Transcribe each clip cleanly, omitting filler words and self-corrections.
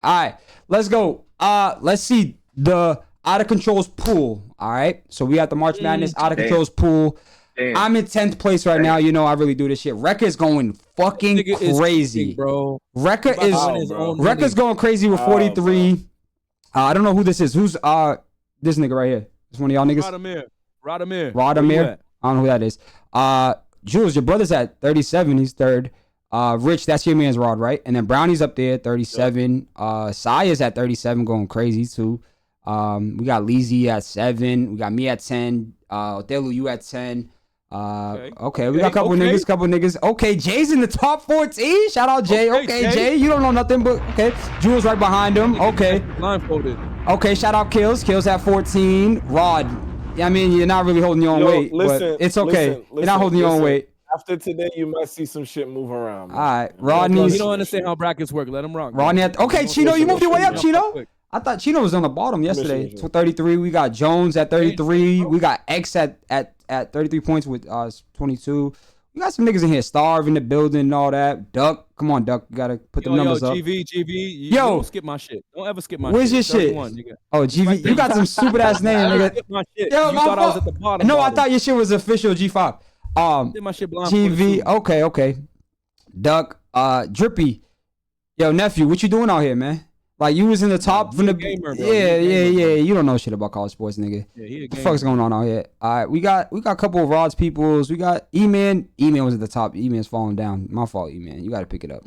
All right, let's go. Let's see the out of controls pool. All right, so we got the March Madness out of controls pool. Damn. I'm in 10th place right now. You know I really do this shit. Rekka is going fucking crazy, bro. Rekka's going crazy with 43. I don't know who this is. Who's this nigga right here? This one of y'all niggas? Radomir. I don't know who that is. Jules, your brother's at 37. He's third. Rich, that's your man's Rod, right? And then Brownie's up there, 37. Saya's at 37, going crazy too. We got Leezy at 7. We got me at 10. Othello, you at 10. Okay, we got a couple niggas. Okay, Jay's in the top 14. Shout out Jay. Okay, Jay, you don't know nothing, but okay. Jules right behind him. Okay. Blindfolded. Okay, shout out Kills. Kills at 14. Rod. I mean, you're not really holding your own weight, but it's okay. You're not holding your own weight. After today, you might see some shit move around. Man. All right, Rodney's. You don't understand how brackets work. Let him rock. Rodney. Okay, Chino, you moved your way up, Chino. I thought Chino was on the bottom yesterday. 33. We got Jones at 33. We got X at 33 points with 22. We got some niggas in here. Starve in the building and all that. Duck. Come on, Duck. You got to put the numbers up. GV. You don't skip my shit. Don't ever skip my shit. Where's your shit? Oh, GV. You got some stupid ass name, nigga. Skip my shit. Yo, you thought I was at the bottom. No, I thought your shit was official G5. My shit GV. Okay. Duck. Drippy. Yo, nephew, what you doing out here, man? Like, you was in the top from the gamer, bro. Yeah. You don't know shit about college sports, nigga. Yeah, what the fuck's going on out here? All right, we got a couple of Rod's peoples. We got E-Man. E-Man was at the top. E-Man's falling down. My fault, E-Man. You got to pick it up.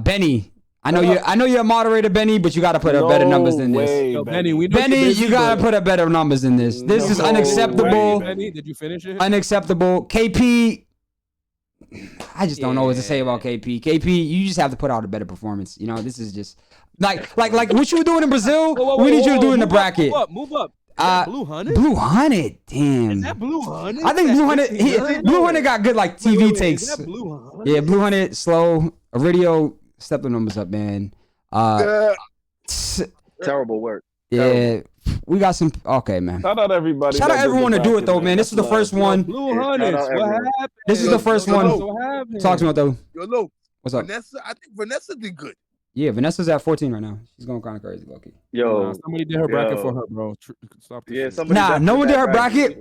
Benny. I know you're a moderator, Benny, but you got to put up better numbers than this. Yo, Benny, you got to put up better numbers than this. This is unacceptable. Benny, did you finish it? Unacceptable. KP. I just don't know what to say about KP. KP, you just have to put out a better performance. You know, this is just like what you were doing in Brazil. We need you to do in the bracket. Move up. Blue Hunted? Blue Hunted, damn. Is that Blue Hunted? I think Blue Hunted got good like TV takes. Is that Blue Hunted? Yeah, Blue Hunted, slow. Iridio, step the numbers up, man. Terrible work. Yeah, we got some. Okay, man. Shout out everybody. Shout out everyone to do it though, man. This is the first one. Blue Hunted. What happened? This is the first one. Talk to me, though. Yo, what's up? I think Vanessa did good. Yeah, Vanessa's at 14 right now. She's going kind of crazy, Loki. Somebody did her bracket for her, bro. Stop this. No one did her bracket.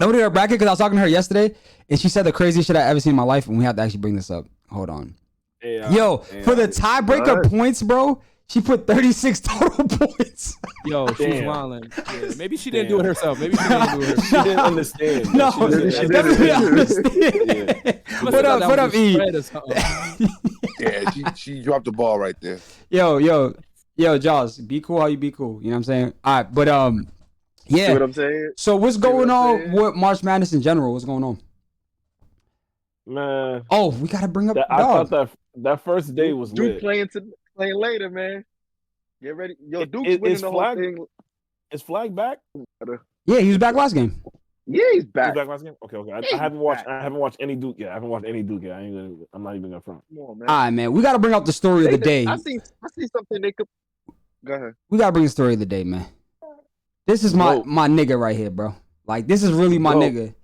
No one did her bracket because I was talking to her yesterday, and she said the craziest shit I ever seen in my life, and we have to actually bring this up. Hold on. For the tiebreaker points, bro, she put 36 total points. Yo, she's wilding. Yeah, maybe she didn't do it herself. Maybe she didn't do it herself. She didn't understand. No, she definitely understand. What up, E? Yeah, she dropped the ball right there. Yo, Jaws, be cool how you be cool. You know what I'm saying? All right, but yeah. See what I'm saying? So what's going on with March Madness in general? What's going on? Man. Oh, we gotta bring up. I thought that first day was Duke lit. playing later, man. Get ready. Yo, Duke's winning the whole thing. Is Flag back? Yeah, he was back last game. Yeah, he's back. He's back last game. Okay. I haven't watched any Duke yet. I'm not even gonna front. Come on, man. All right, man. We gotta bring up the story of the day. I see something they could. Go ahead. We gotta bring the story of the day, man. This is my nigga right here, bro. Like, this is really my nigga.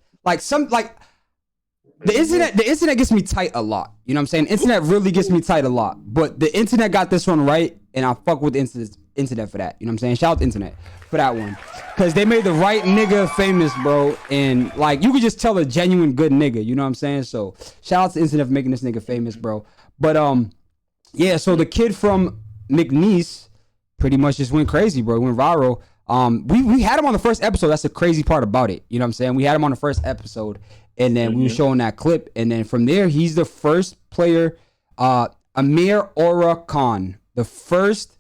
The internet gets me tight a lot. You know what I'm saying? Internet really gets me tight a lot. But the internet got this one right, and I fuck with the internet for that. You know what I'm saying? Shout out to internet for that one. Because they made the right nigga famous, bro. And, like, you could just tell a genuine good nigga. You know what I'm saying? So, shout out to internet for making this nigga famous, bro. But, yeah, so the kid from McNeese pretty much just went crazy, bro. He went viral. We had him on the first episode. That's the crazy part about it. You know what I'm saying? We had him on the first episode. And then we were showing that clip. And then from there, he's the first player, Amir Aura Khan, the first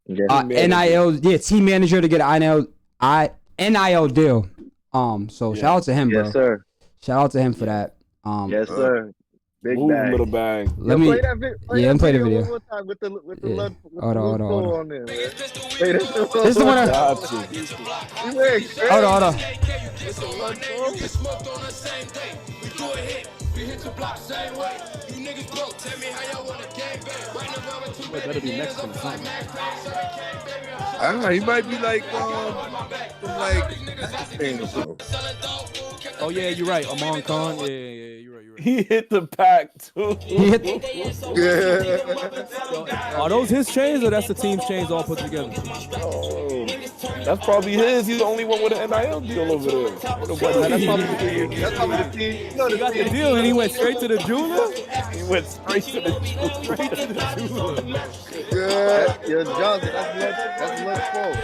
NIL, team manager to get an NIL deal. So shout out to him, bro. Yes, sir. Shout out to him for that. Yes, sir. Big bag. Little bag. Let me play the video. One more time with the Hold on. There, man. This is the one. Hold on. Better be next to him. He might be like Spain or so. Oh yeah, you're right. Amon Khan. Yeah, you're right. you're right. He hit the pack too. He hit. Are those his chains or that's the team's chains all put together? Oh, that's probably his. He's the only one with an NIL deal over there. That's probably the team. You know, He got the deal and he went straight to the jeweler. He went straight to the jeweler. Straight to the jeweler. Yo, Johnson, that's Lux fault.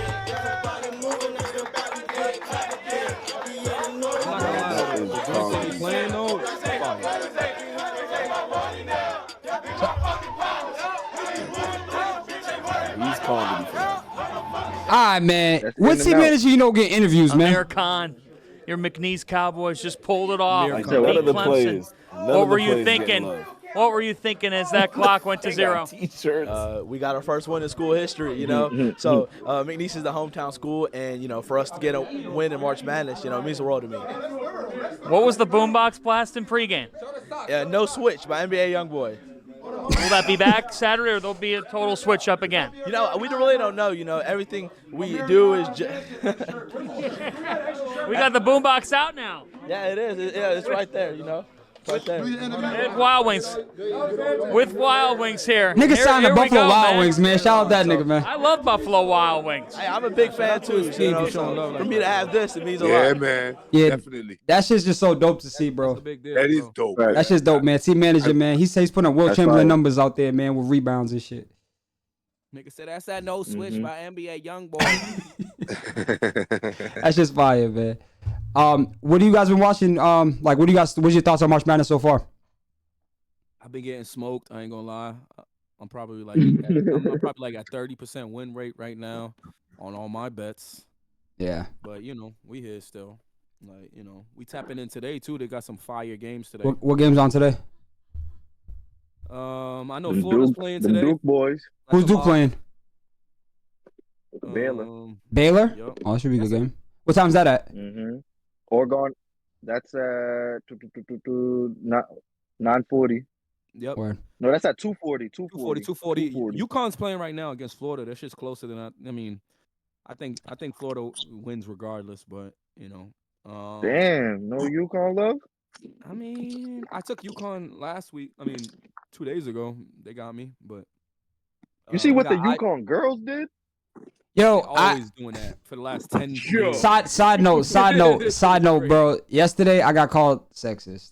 Playing though. He's calling me for that. All right, man. That's What in team and out. manager you know getting interviews, man? Amir Khan, your McNeese Cowboys just pulled it off. Amir I Khan. said, what Beat are the Clemson. players? None What of were the you players getting thinking? love. What were you thinking as that clock went to They zero? got T-shirts. We got our first win in school history, you know. So McNeese is the hometown school, and you know, for us to get a win in March Madness, you know, it means the world to me. What was the boombox blast in pregame? No switch by NBA YoungBoy. Will that be back Saturday, or there'll be a total switch up again? You know, we really don't know. You know, everything we do is We got the boombox out now. yeah, it is. It's right there. You know, right there. With Wild Wings. With Wild Wings here. Nigga Here- signed the here we Buffalo go, Wild man. Wings, man. Shout out that nigga, man. I love Buffalo Wild Wings. Hey, I'm a big fan too. You know, showing love so like for me to have this, it means a Yeah, lot. man. Yeah. Definitely. That shit's just so dope to see, bro. That's a big deal. That is bro. dope. Right. That shit's dope, man. Team manager, man. He says he's putting up Will That's Chamberlain fire. numbers out there, man, with rebounds and shit. Nigga said that's that no switch by NBA young boy. That's just fire, man. What do you guys been watching? Like, what's your thoughts on March Madness so far? I've been getting smoked. I ain't gonna lie. I'm probably like I'm probably like at 30% win rate right now on all my bets. Yeah. But you know, we here still. Like, you know, we tapping in today too. They got some fire games today. What game's on today? I know Florida's playing The today. Duke boys. That's Who's a Duke lot. playing? Baylor. Baylor? Yup. Oh, that should be a good game. What time's that at? Oregon. That's 9:40. Yep. Word. No, that's at 2:40. 240. UConn's playing right now against Florida. That shit's closer than I mean, I think Florida wins regardless, but you know. Damn, no UConn love. I mean, I took UConn last week. I mean, 2 days ago. They got me, but You see what the I- UConn girls did? Yo, They're always doing that for the last 10 years. side note, bro. Yesterday I got called sexist.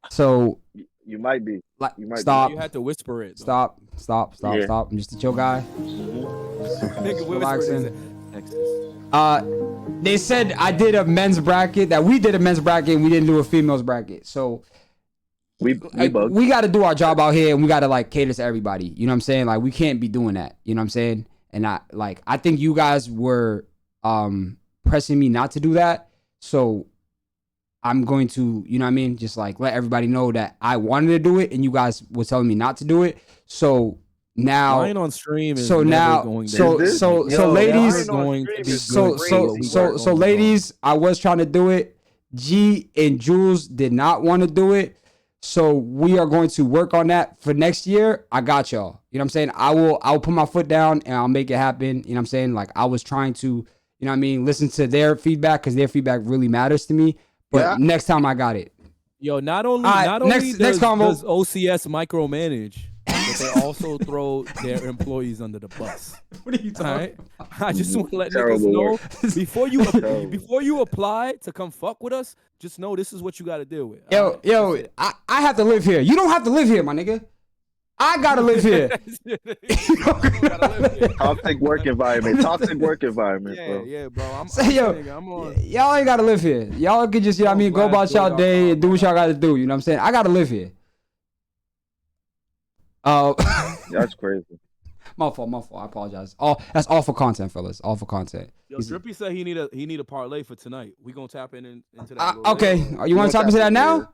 So, You might be. like, You might be. stop, You had to whisper it. though. stop. Yeah. I'm just a chill guy. Nigga, whisper it. Relaxing. He said, Texas. They said I did a men's bracket. That we did a men's bracket and we didn't do a females bracket. So We bugged. we got to do our job out here and we got to like cater to everybody. You know what I'm saying? Like we can't be doing that. You know what I'm saying? And I think you guys were pressing me not to do that. So I'm going to, you know what I mean? Just like let everybody know that I wanted to do it and you guys were telling me not to do it. So now Lying on stream is so never now going to so be Is so this- so Yo, ladies is going to be so good. so We so weren't so going ladies, I was trying to do it. G and Jules did not want to do it. So we are going to work on that for next year. I got y'all. You know what I'm saying? I'll put my foot down and I'll make it happen. You know what I'm saying? Like I was trying to, you know what I mean, listen to their feedback because their feedback really matters to me. But Yeah. next time I got it. Yo, not only All right, not only next does convo. OCS micromanage, but they also throw their employees under the bus. What are you All right, I just want to let niggas Terrible know work. before you apply to come fuck with us, just know this is what you got to deal with. Yo, I have to live here. You don't have to live here, my nigga. I gotta live here. Toxic work environment. Toxic work environment, Yeah, bro. yeah, bro. I'm Yo, nigga, I'm on. y'all ain't gotta live here. Y'all can just, you know what I mean, go about y'all day and do what y'all gotta do. You know what I'm saying? I gotta live here. That's crazy. My fault. I apologize. That's all for content, fellas. All for content. Yo, Drippy said he need a parlay for tonight. We gonna tap into that. a little Okay. later. You want to tap into that now?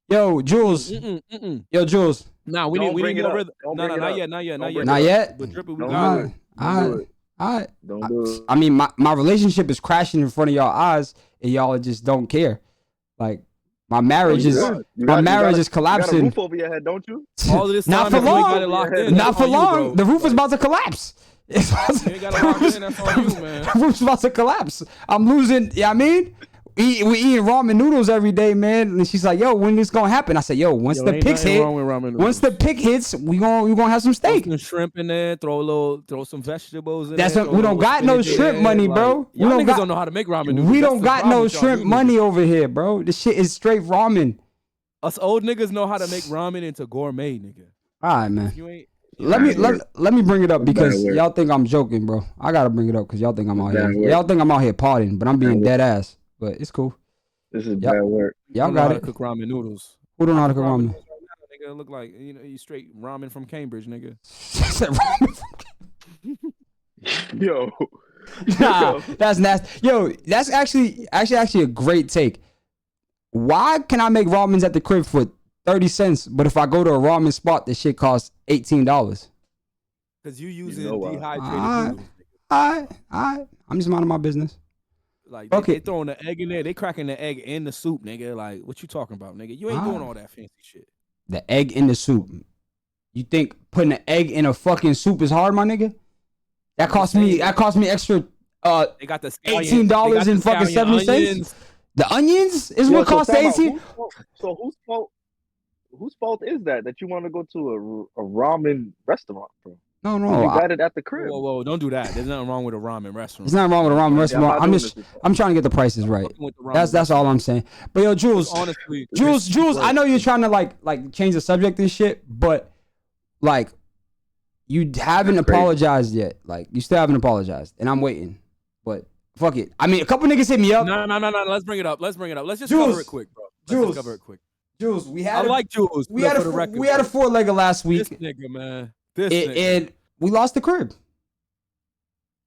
Yo, Jules. Yo, Jules. Nah, we Don't need bring more it up. rhythm. Don't No, bring it not up. yet, not Don't bring Not it yet. But Drippy, we Don't got do it. it. All right. All right. Don't do it. I mean, my relationship is crashing in front of y'all eyes, and y'all just don't care. Like my marriage is You my got- marriage you is got a collapsing. roof over your head, don't you? All of this Not time, for if you ain't long. got it locked in, Not that's for on you, long. bro. The roof is about to collapse. It's about You ain't got it locked in, that's on you, man. The roof's about to collapse. I'm losing. Yeah, I mean, we eating ramen noodles every day, man. And she's like, yo, when this gonna happen? I said, yo, once the ain't picks nothing hit, wrong with ramen noodles. once the pick hits, we gonna have some steak. Throw some shrimp in there, throw some vegetables in That's there. what we don't got no shrimp money, bro. We Y'all don't niggas got don't know how to make ramen noodles. we That's don't the got problem no with y'all shrimp new money niggas. over here, bro. This shit is straight ramen. Us old niggas know how to make ramen into gourmet, nigga. All right, man. You ain't. Let me bring it up because work. y'all think I'm joking, bro. I gotta bring it up because y'all think I'm out here. Bad work. Y'all think I'm out here partying, but I'm being dead ass. But it's cool. This is Yep. bad work. Y'all don't know got how it. to cook ramen noodles. Who don't know how to cook ramen? noodles right now, nigga, look like you straight ramen from Cambridge, nigga. Said ramen. Yo. Nah, that's nasty. Yo, that's actually a great take. Why can I make ramens at the crib for 30 cents, but if I go to a ramen spot, this shit costs $18? Because you using know why. dehydrated noodles. Alright. I'm just minding my business. Like Okay. they throwing the egg in there, they cracking the egg in the soup, nigga. Like what you talking about, nigga? You ain't doing all that fancy shit. The egg in the soup. You think putting an egg in a fucking soup is hard, my nigga? That cost me extra They got the scallion- $18 and they got the fucking 70 scallion cents. onions. The onions is Yo, what cost time out. 18. So whose fault is that you want to go to a ramen restaurant, bro? No, You I- got it at the crib. Whoa, don't do that. There's nothing wrong with a ramen restaurant. There's nothing wrong with a ramen Yeah, restaurant. I'm I'm not just doing this. I'm trying to get the prices right. Fucking with the ramen That's all restaurant. I'm saying. But yo, Jules, Honestly, Jules, I know you're trying to like change the subject and shit, but like you haven't That's crazy. apologized yet. Like you still haven't apologized, and I'm waiting. But fuck it. I mean, a couple niggas hit me up. No. Let's bring it up. Let's just Jules, cover it quick, bro. Let's Jules, just cover it quick. Jules, we I had like Jules. we had for the record. we had a bro. four-legger last This week, nigga, man. This nigga. and we lost the crib.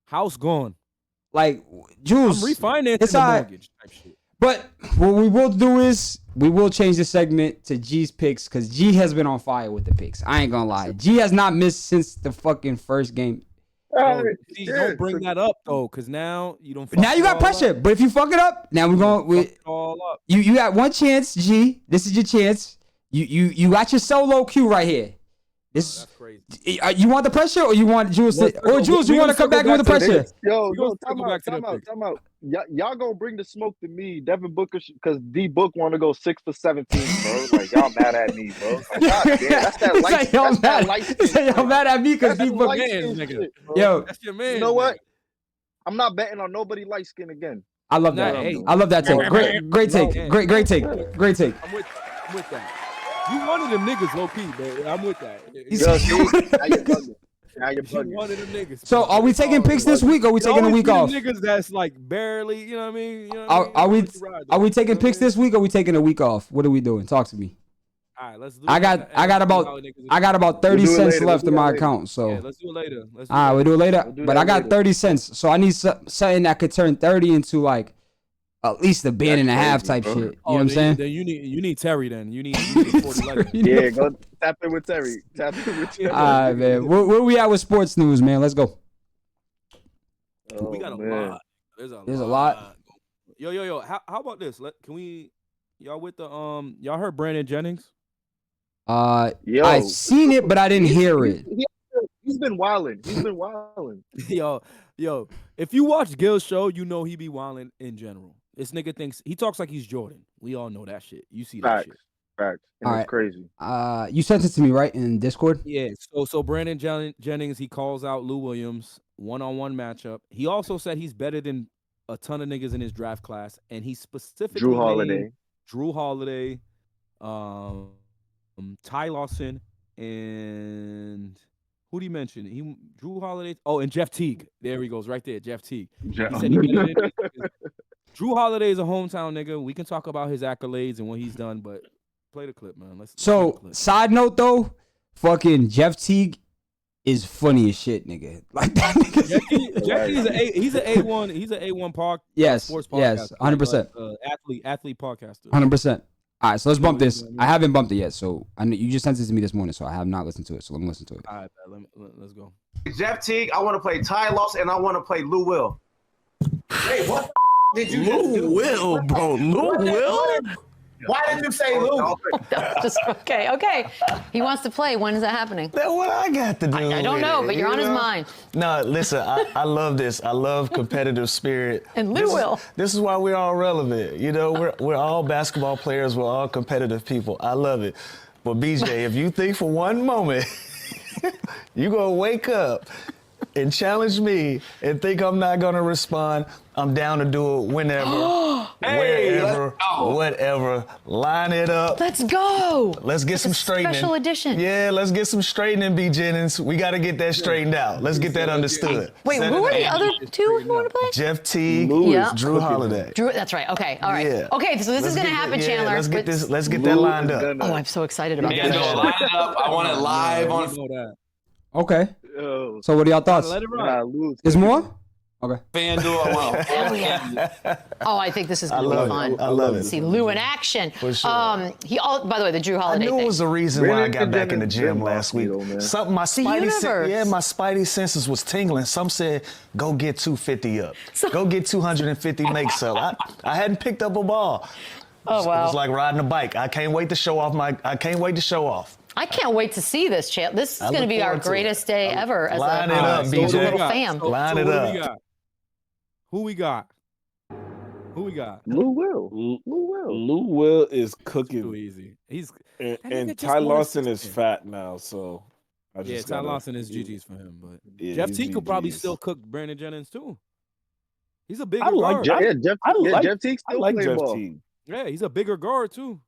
House gone. Like I'm Jules, refinancing it's the all right. mortgage type shit. But what we will do is we will change the segment to G's picks because G has been on fire with the picks. I ain't gonna lie. G has not missed since the fucking first game. Yo, see, don't bring that up though, because now you don't. Now you got pressure, but if you fuck it up, now we're going. all up. You got one chance, G. This is your chance. You got your solo cue right here. This That's crazy. you want the pressure or you want Jules? Or Jules, you want to come back with the pressure? Yo, We gonna time circle out, back to time the out, picks. time out. Y'all gonna bring the smoke to me, Devin Booker, because D Book want to go 6 for 17, bro. Like y'all mad at me, bro. Like, God damn, that's that He light. said y'all That's that mad. light He said y'all mad at me because That's D Book. light Man, skin nigga. shit, bro. Yo, That's your man. You know what? nigga. I'm not betting on nobody light skin again. I love Nah, that. hey. I love that take. Great take. No. Great take. Great take. I'm with that. You one of them niggas, low key, man. I'm with that. He's- Yo, see, now you're bugging. Now you're You bugging. one of them niggas. So are we taking picks this week or are we taking a week off? Niggas that's like barely, you know what I mean? You know what Are we Let you ride, are though. we taking You know what picks I mean? this week or are we taking a week off? What are we doing? Talk to me. All right, let's do. I got about 30 We'll do it cents later. left We'll in do my that later. account. So Yeah, let's do it later. Let's do all right, we'll do it later. We'll do But that I got later. 30 cents, so I need something that could turn 30 into like at least a band and a half type crazy, bro. shit. You know what I'm saying? Then you need Terry. Then you need a 40 letter. Yeah, go tap in with Terry. Tap in with Terry. All right, man. Where we at with sports news, man? Let's go. We got a man. lot. There's a lot. Yo. How about this? Can we? Y'all with the Y'all heard Brandon Jennings? Yo, I seen it, but I didn't hear it. He's been wilding. He's been wilding. Yo. If you watch Gil's show, you know he be wilding in general. This nigga thinks he talks like he's Jordan. We all know that shit. You see that Facts. shit. Facts. And All it's right. crazy. You sent it to me, right, in Discord? Yeah. So Brandon Jennings, he calls out Lou Williams one-on-one matchup. He also said he's better than a ton of niggas in his draft class, and he specifically Drew named Holiday. Drew Holiday, Ty Lawson, and who did he mention? Drew Holiday. Oh, and Jeff Teague. There he goes, right there, Jeff Teague. He said he better than these niggas. Drew Holiday is a hometown nigga. We can talk about his accolades and what he's done, but play the clip, man. Let's play the So, clip. side note though, fucking Jeff Teague is funny as shit, nigga. Like that nigga. Jackie, he's an A1. He's an A1 park. Yes, sports podcast. yes, 100%. Athlete podcaster. 100%. All right, so let's bump this. I haven't bumped it yet, so I know you just sent it to me this morning, so I have not listened to it. So let me listen to it. All right, let's go. Jeff Teague, I want to play Ty Lawson, and I want to play Lou Will. Hey, what did you just do? Will, bro. Lou Will? Why didn't you say Lou? Just okay. He wants to play. When is that happening? That's what I got to do. I don't know, but you're on his mind. No, listen, I love this. I love competitive spirit. And Lou will. This is why we're all relevant. You know, we're all basketball players. We're all competitive people. I love it. But BJ, if you think for one moment you're going to wake up and challenge me and think I'm not going to respond, I'm down to do it whenever, wherever, whatever. Line it up. Let's go. Let's get some straightening. Special edition. Yeah, let's get some straightening, B. Jennings. We got to get that straightened out. Let's get that understood. Wait, who are the other two who want to play? Jeff Teague, Drew Holiday. That's right. Okay, all right. Yeah. Okay, so this is going to happen, Chandler. Let's get this. Let's get that lined up. Oh, I'm so excited about that. Line it up. I want it live on. Okay. So what are y'all thoughts? Let it run. Is more? Okay. FanDuel, well. Hell yeah. Oh, I think this is going to be fun. I love it. See Lou in action. For sure. By the way, the Drew Holiday I knew thing. it was the reason why I got back in the gym last week. Something my spidey senses was tingling. Some said, go get 250 up. Go get 250 makes up. I hadn't picked up a ball. Oh, wow. It was like riding a bike. I can't wait to show off. I I can't wait to see this, champ. This is going to be our greatest day ever as Line it up, a BJ. little fam. Line it up. Who we got? Lou Will is cooking. Too easy. And Ty Lawson is fat now, so Ty Lawson is GG's for him. But Jeff Teague could probably still cook Brandon Jennings too. He's a bigger guard. Jeff Teague still like Jeff Teague. Yeah, he's a bigger guard too.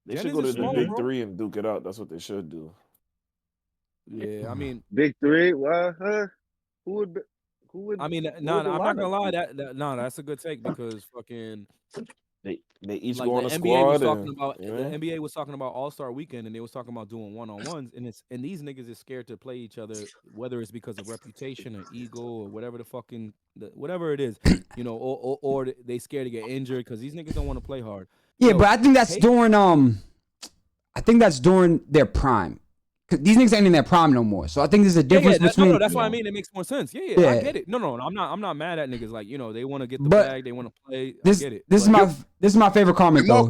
They should go to the big three and duke it out. That's what they should do. Yeah, I mean, big three. Well, who would? I mean, I'm not gonna lie. That's a good take because fucking they each like go on a NBA squad. Was talking about, The NBA was talking about All-Star Weekend, and they was talking about doing one-on-ones, and these niggas is scared to play each other, whether it's because of reputation or ego or whatever whatever it is, you know, or they scared to get injured because these niggas don't want to play hard. Yeah, but I think that's during their prime. These niggas ain't in their prime no more. So I think there's a difference between. That's what I mean. It makes more sense. Yeah, I get it. No, I'm not mad at niggas. Like, you know, they want to get the bag, they want to play. I get it. This is my favorite comment though.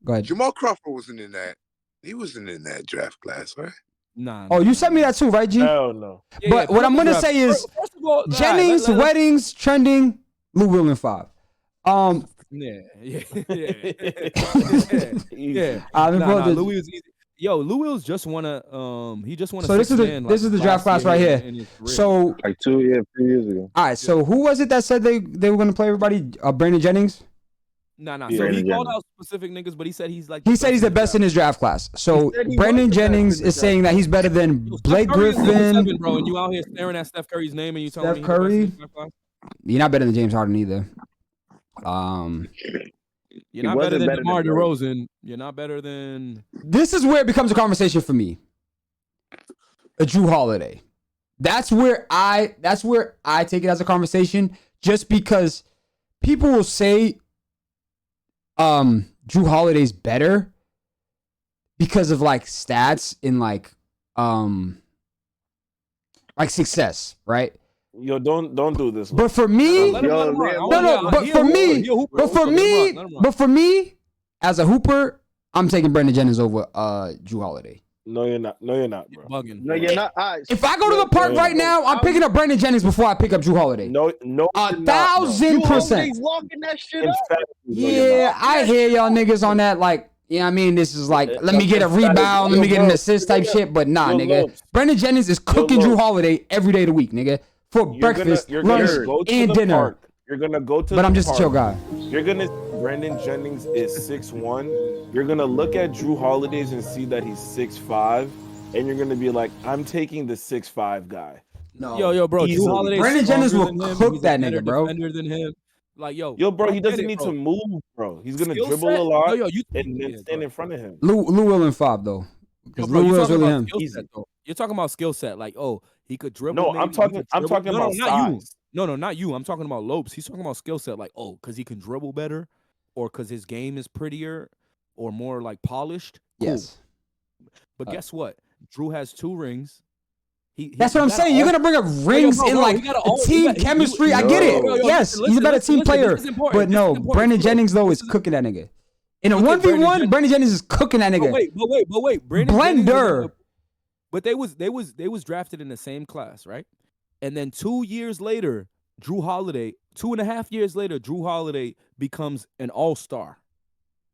Go ahead. Jamal Crawford wasn't in that. He wasn't in that draft class, right? Nah. Oh, you sent me that too, right, G? Hell no. But what I'm gonna say is, first of all, Jennings, weddings, trending, Lou Will in 5. Yeah. Lou Will's easy. Yo, Lou Will's just wanna he just wanna. So this is the draft class right here. So like 2 years ago. All right. So who was it that said they were gonna play everybody? Brandon Jennings. Nah. So he called out specific niggas, but he said he's like. He said he's the best in his draft class. So Brandon Jennings is saying that he's better than Blake Griffin. 7, bro, and you out here staring at Steph Curry's name and you telling me Steph Curry. You're not better than James Harden either. You're not better than DeMar DeRozan. You're not better than. This is where it becomes a conversation for me. A Drew Holiday. That's where I take it as a conversation, just because people will say Drew Holiday's better because of like stats in like success, right? Yo, don't do this. But for me, but for me, as a hooper, I'm taking Brandon Jennings over Drew Holiday. No, you're not, bro. Bugging. No, you're not. If I go to the park right now, I'm picking up Brandon Jennings before I pick up Drew Holiday. No, 1,000%. He's walking that shit up. Yeah, I hear y'all niggas on that. Like, you know what I mean? This is like, let me get a rebound, let me get an assist type shit. But nah, nigga. Brandon Jennings is cooking Drew Holiday every day of the week, nigga. For breakfast, lunch, and dinner. Park. You're gonna go to. But I'm just a chill guy. You're gonna. Brandon Jennings is 6'1". You're gonna look at Drew Holidays and see that he's 6'5", and you're gonna be like, I'm taking the 6'5" guy. No, yo, bro. Easily. Drew Holiday. Brandon Jennings will cook that nigga, bro. Defender than him. Like, yo, bro, he doesn't need to move, bro. He's gonna dribble a lot and then stand in front of him. Lou Will in 5 though. Because Lou Will's really him. You're talking about skill set, like, oh, he could dribble. No, I'm talking about size. No, not you. I'm talking about Lopes. He's talking about skill set, like, oh, because he can dribble better, or because his game is prettier, or more like polished. Cool. Yes. But guess what? Drew has 2 rings. That's what I'm saying. You're gonna bring up rings in like team chemistry. I get it. Yes, he's a better team player. But no, Brandon Jennings though is cooking that nigga. In a Look at 1v1, Brandon Jennings is cooking that nigga. But wait. Brandon Blender. Jennings but they was drafted in the same class, right? And then 2 years later, 2.5 years later, Drew Holiday becomes an all-star.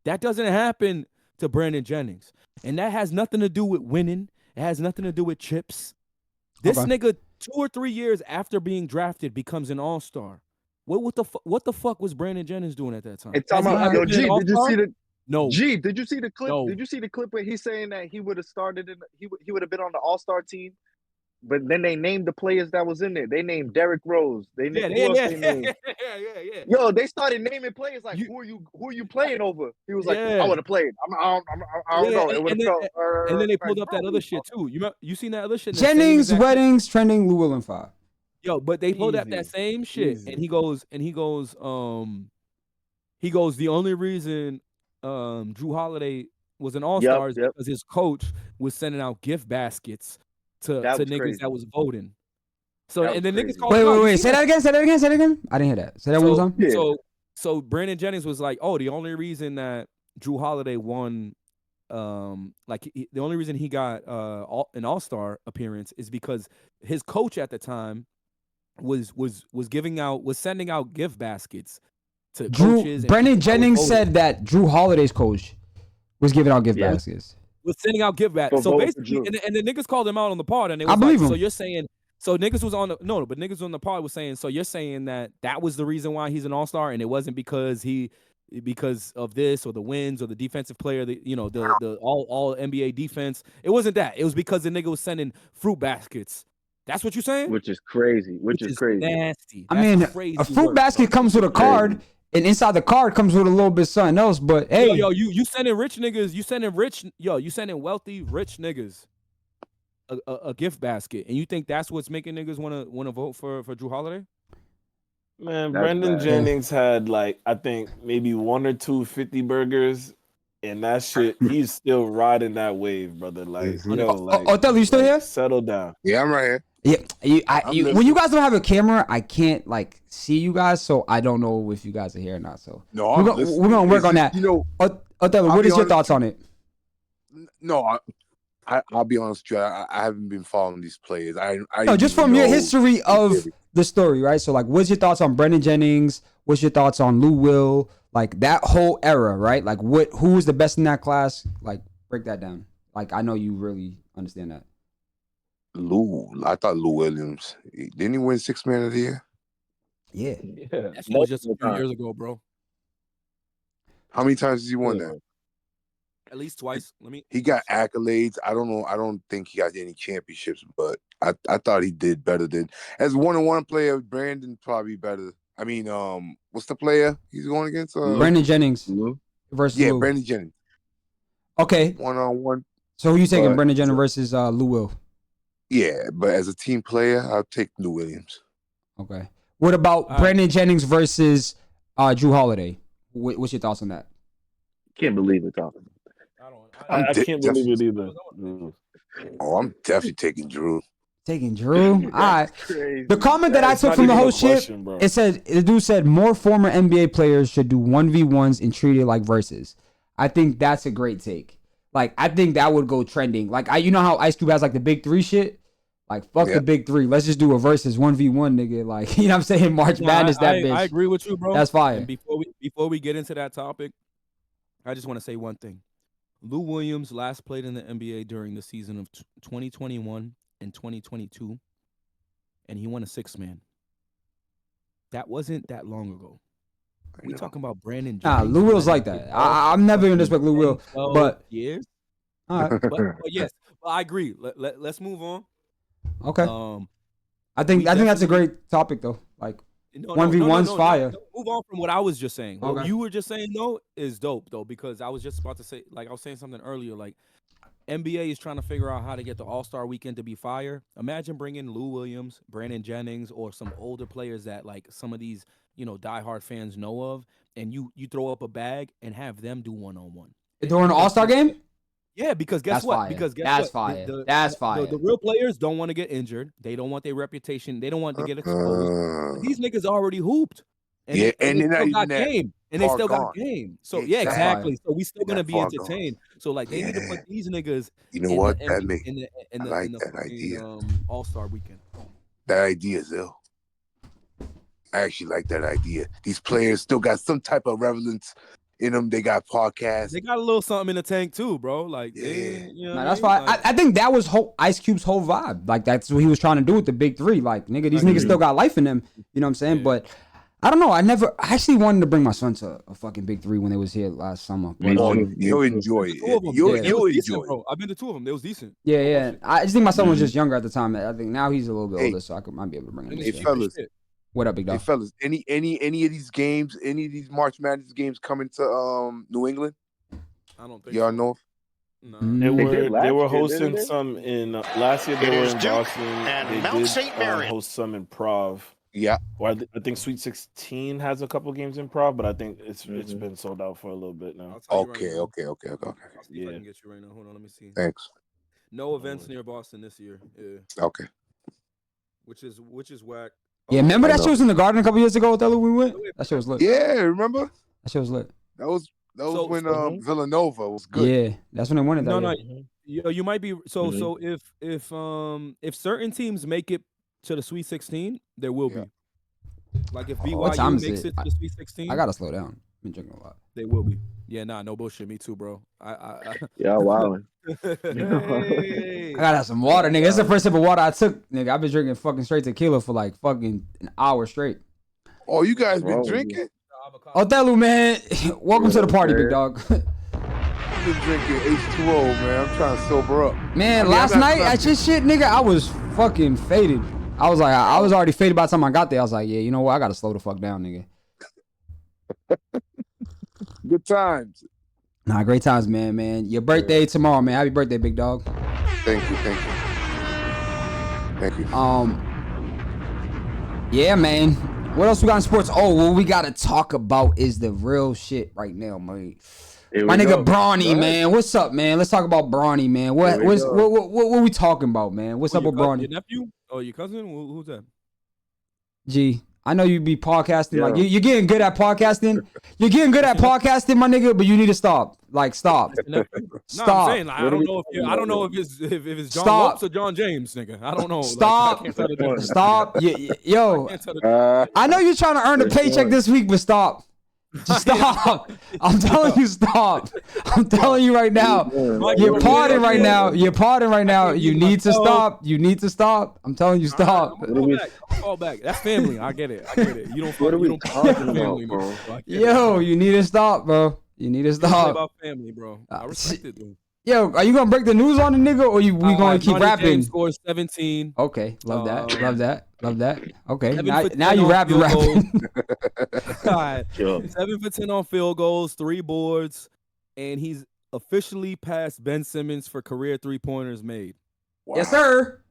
That doesn't happen to Brandon Jennings. And that has nothing to do with winning. It has nothing to do with chips. This nigga 2 or 3 years after being drafted becomes an all-star. What the fuck was Brandon Jennings doing at that time? Hey, time out. Yo, G, did you see the? No. G, did you see the clip? No. Did you see the clip where he's saying that he would have started he would have been on the All-Star team, but then they named the players that was in there. They named Derrick Rose. They named Yeah. Yo, they started naming players like who are you playing over? He was like, I would have played. I don't know. It would have felt. And then they pulled up that other shit too. You seen that other shit? Jennings weddings trending. Lou Will 5. Yo, but they pulled up that same shit, and he goes, the only reason Drew Holiday was an all-star is because his coach was sending out gift baskets to niggas that was voting. So and then niggas called. Wait. Say that again. I didn't hear that. Say that one more time. So Brandon Jennings was like, oh, the only reason that Drew Holiday won, the only reason he got an all-star appearance is because his coach at the time was sending out gift baskets to coaches. Brandon Jennings said that Drew Holiday's coach was giving out gift baskets. Was sending out gift baskets. So basically, and the niggas called him out on the pod, and they was believe him. So you're saying, so niggas was on the but niggas on the pod was saying, so you're saying that was the reason why he's an all-star, and it wasn't because of this or the wins or the defensive player, the all NBA defense. It wasn't that. It was because the nigga was sending fruit baskets. That's what you're saying? Which is crazy. Which is crazy. Nasty. That's a fruit basket comes with a card, and inside the card comes with a little bit something else. But hey, you sending rich niggas, you sending wealthy rich niggas a gift basket, and you think that's what's making niggas want to vote for Drew Holiday? Man, Brandon Jennings had I think maybe 1 or 2 50 burgers. And that shit, he's still riding that wave, brother. Othello, you still here? Settle down. Yeah, I'm right here. Yeah, when you guys don't have a camera, I can't see you guys, so I don't know if you guys are here or not. So no, we're gonna work on that. Othello, what is your thoughts on it? No, I'll be honest with you. I haven't been following these players. No, just from your history of the story, right? So what's your thoughts on Brandon Jennings? What's your thoughts on Lou Will? That whole era, right? Who was the best in that class? Break that down. I know you really understand that. I thought Lou Williams. Didn't he win 6th Man of the Year? Yeah. That was just a few years ago, bro. How many times has he won that? At least twice. He got accolades. I don't know. I don't think he got any championships, but I thought he did better than as one-on-one player. Brandon probably better. I mean, what's the player he's going against? Brandon Jennings versus Lou. Brandon Jennings. Okay. One-on-one. So who you taking, Brandon Jennings versus Lou Will? Yeah, but as a team player, I'll take Lou Williams. Okay. What about Brandon Jennings versus Drew Holiday? What's your thoughts on that? Can't believe we're talking. I can't believe it either. Oh, I'm definitely taking Drew. Taking Drew? All right. The comment that I took from the whole shit, the dude said more former NBA players should do 1v1s and treat it like versus. I think that's a great take. I think that would go trending. You know how Ice Cube has the big 3 shit? Fuck the big 3. Let's just do a versus 1v1, nigga. You know what I'm saying? March Madness, that bitch. I agree with you, bro. That's fire. And before we get into that topic, I just want to say one thing. Lou Williams last played in the NBA during the season of 2021 and 2022, and he won a 6th man. That wasn't that long ago. We talking about Brandon Jennings. Lou Will's like that. I'm never gonna disrespect Lou Will, but years. All right. but yes, I agree. Let's move on. Okay. I think that's a great topic though. 1v1's fire. Move on from what I was just saying. Okay. What you were just saying though is dope though, because I was just about to say, I was saying something earlier, NBA is trying to figure out how to get the All-Star weekend to be fire. Imagine bringing Lou Williams, Brandon Jennings, or some older players that some of these, diehard fans know of, and you throw up a bag and have them do one-on-one. During an All-Star game? Yeah, because guess what? Fire. Because that's fire. That's fire. The real players don't want to get injured. They don't want their reputation. They don't want to get exposed. These niggas already hooped. And Yeah, they and they're not still got even that game. And they far still got gone. game. So Yeah, yeah, exactly. So we still They're gonna that be far gone. entertained. So like they need to put these niggas You know in what? the That MVP make in I the like in the that fucking idea. All-Star weekend. That idea is ill. I actually like that idea. These players still got some type of relevance in them. They got podcasts. They got a little something in the tank too, bro. Like they, you know Nah, what that's I mean? fine. Like, I think that was Ice Cube's whole vibe. Like that's what he was trying to do with the big three. Like nigga, these niggas still got life in them. You know what I'm saying? Yeah. But I don't know. I actually wanted to bring my son to a fucking big three when they was here last summer. But, You'll enjoy it. two of them. You'll It was decent, enjoy it. bro. I've been to two of them. They was decent. yeah. I just think my son was just younger at the time. I think now he's a little bit older, so might be able to bring him. Hey, fellas. What up, big dog? Hey, fellas. Any of these games, any of these March Madness games coming to New England? I don't think y'all know. They were hosting some in last year. They were in Boston. And they Mount St. Mary host some in Prov. Yeah. Or I think Sweet 16 has a couple games in Prov, but I think it's been sold out for a little bit now. Okay. I'll see if Yeah. I can get you right now. Hold on, let me see. Thanks. No events near Boston this year. Yeah. Okay. Which is whack. Yeah, remember that shit was in the Garden a couple years ago, Othello, we went? That shit was lit. Yeah, remember? That shit was lit. That was when Villanova was good. Yeah, that's when they won it. No, you might be so if certain teams make it to the Sweet 16, there will be. Like if What time BYU is makes it? it to the Sweet 16, I gotta slow down. I've been drinking a lot. they will be. Yeah, nah, no bullshit. Me too, bro. Yeah, wildin'. I gotta have some water, nigga. It's the first sip of water I took, nigga. I've been drinking fucking straight tequila for like fucking an hour straight. Oh, you guys been drinking? Othello, man, welcome to the party, big dog. I've been drinking H2O, man. I'm trying to sober up. Man, last night at your shit, nigga, I was fucking faded. I was like, I was already faded by the time I got there. I was like, yeah, you know what? I gotta slow the fuck down, nigga. Good times. Nah, great times, man. Your birthday tomorrow, man. Happy birthday, big dog. Thank you. Yeah, man. What else we got in sports? Oh, what we gotta talk about is the real shit right now, man. My nigga Bronny, man. What's up, man? Let's talk about Bronny, man. What we talking about, man? What's up with Bronny? Your nephew? Oh, your cousin? Who's that? G, I know you be podcasting. Like you're getting good at podcasting. You're getting good at podcasting, my nigga. But you need to stop. Like stop. Stop. No, I'm saying, like, I don't know if it's John Lopes or John James, nigga. I don't know. Stop. Like, I can't tell the difference. Stop. Yo, I know you're trying to earn a paycheck this week, but stop. Just stop. I'm telling you, stop. I'm telling you right now. You're partying right now. You're partying right now. You need to stop. You need to stop. I'm telling you, stop. Call back. That's family. I get it. You don't. What are we don't talking family, about, bro? bro. Yo, you need to stop, bro. You need to stop. About family, bro. I respect it, dude. Yo, are you gonna break the news on the nigga, or we gonna keep rapping? James scores 17. Okay, love that. Okay, 7 for now 10 you on rapping. God. 7 for 10 on field goals, 3 boards, and he's officially passed Ben Simmons for career 3-pointers made. Wow. Yes, sir.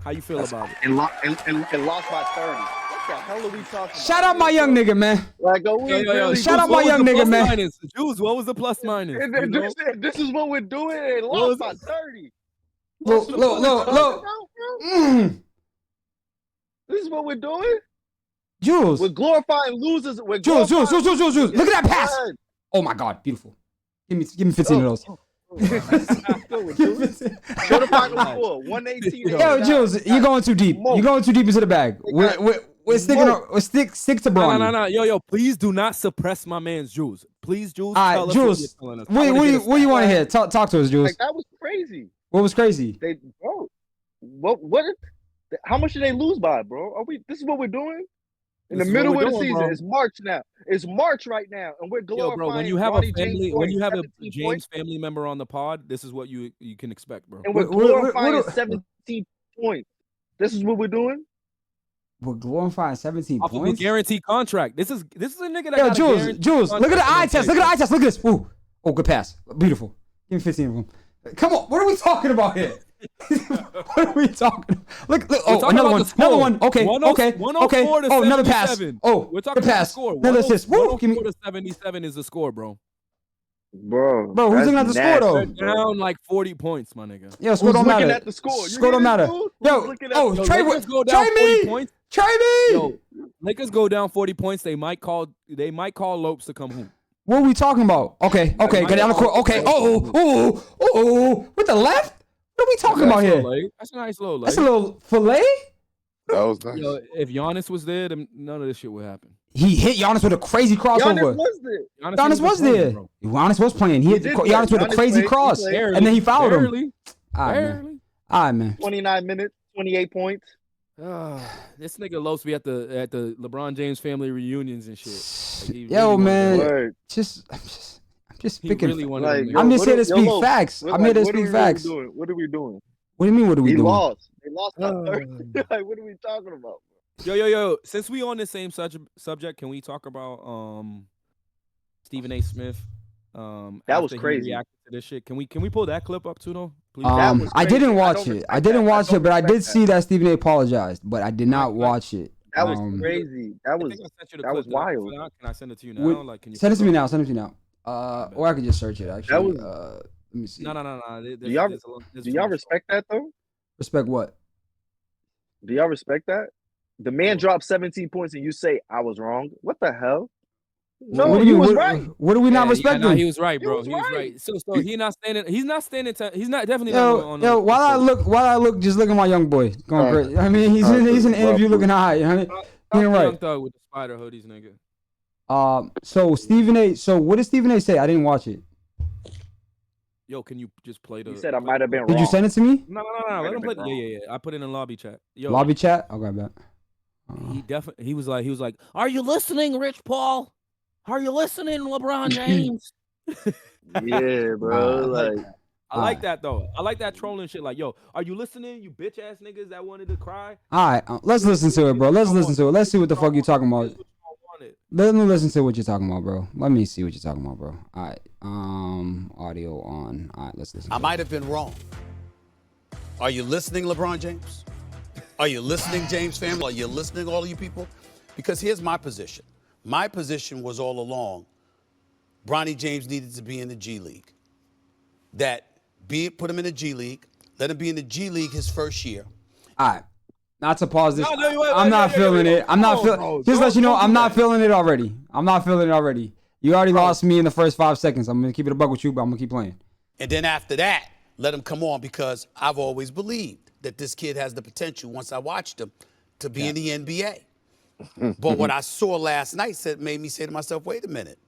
How you feel about it? And lost by 30. What the hell are we talking about? Shout out my young nigga, man. Like, really shout out my young nigga, man. Jules, what was the plus minus? This is what we're doing. They lost by 30. Look. This is what we're doing. Jules. We're glorifying losers. Jules. Look at that pass. Oh my God, beautiful. Give me 15 of those. Show the final score. 118. Yo, Jules, you're going too deep. You're going too deep into the bag. We're sticking stick to Bronny. No. Yo, please do not suppress my man's Jules. Please, Jules. All right, Jules. What do you want to hear? Talk to us, Jules. Like, that was crazy. What was crazy? What? How much did they lose by, bro? This is what we're doing? In the middle of the season. Bro. It's March now. It's March right now, and we're glorifying. Yo, bro, when you have a family, when you have a James family member on the pod, this is what you can expect, bro. And we're glorifying 17 points. This is what we're doing. We're glorifying 17 off points. Of a guaranteed contract. This is a nigga that. Yo, got Jules, look at the eye test. Look at the eye test. Look at this. Ooh, oh, good pass. Beautiful. Give me 15 of them. Come on, what are we talking about here? What are we talking about? Look. Oh, another one. Okay. Oh, another pass. Oh, we're talking good pass. About the score. Another assist. Woo, give me 77 is the score, bro. Bro, who's looking at the score though? They're down like 40 points, my nigga. Yo, score don't matter. Looking at the score. Score don't matter. Yo, Trade me. Trade me. Yo, Lakers go down 40 points. They might call Lopes to come home. What are we talking about? Okay, get down the court. Okay, with the left? What are we talking about here? That's a nice little leg. That's a little fillet? That was nice. Yo, if Giannis was there, then none of this shit would happen. He hit Giannis with a crazy crossover. Giannis was there. Giannis was playing. He hit Giannis with a crazy cross, and then he fouled him. All right, man. 29 minutes, 28 points. This nigga Lopes be at the LeBron James family reunions and shit. Like, Yo, really man, I'm just speaking. I'm just here to speak facts. I'm here to speak facts. What are we doing? What do you mean? What are we doing? They lost that third. Like, what are we talking about? Yo. Since we on the same subject, can we talk about Stephen A. Smith? That was crazy. He reacted to this shit. Can we pull that clip up too, though? Please? I didn't watch it. But I did see that Stephen A. apologized, but I did not watch it. That was crazy. That was wild. Can I send it to you now? Like, can you send it to me now? Send it to me now. Or I could just search it. Actually, let me see. No. Do y'all respect that though? Respect what? Do y'all respect that? The man dropped 17 points and you say I was wrong. What the hell? No, he was right. What do we not respect? He was right, bro. He was right. So he's not standing. He's not definitely. While I look, just look at my young boy going great. I mean, he's in the interview looking high. You know what I mean? Young Thug with the spider hoodies, nigga. So Stephen A. So what did Stephen A. say? I didn't watch it. Yo, can you just play the? He said I might have been wrong. Did you send it to me? No. Let him play. Yeah. I put it in the lobby chat. Yo, lobby chat. I'll grab that. He was like, "Are you listening, Rich Paul? Are you listening, LeBron James?" Yeah, bro. I like that though. I like that trolling shit. Like, yo, are you listening, you bitch ass niggas that wanted to cry? All right, let's listen to it, bro. Let's listen to it. Let's see what the fuck you talking about. Let me listen to what you're talking about, bro. Let me see what you're talking about, bro. All right, audio on. All right, let's listen. I might have been wrong. Are you listening, LeBron James? Are you listening, James family? Are you listening, all of you people? Because here's my position. My position was all along, Bronny James needed to be in the G League. Put him in the G League. Let him be in the G League his first year. All right. Not to pause this. I'm not feeling it. I'm not feeling. Just let you know, I'm not feeling it already. You already lost me in the first 5 seconds. I'm gonna keep it a buck with you, but I'm gonna keep playing. And then after that, let him come on, because I've always believed that this kid has the potential, once I watched him, to be in the NBA. But what I saw last night made me say to myself, wait a minute.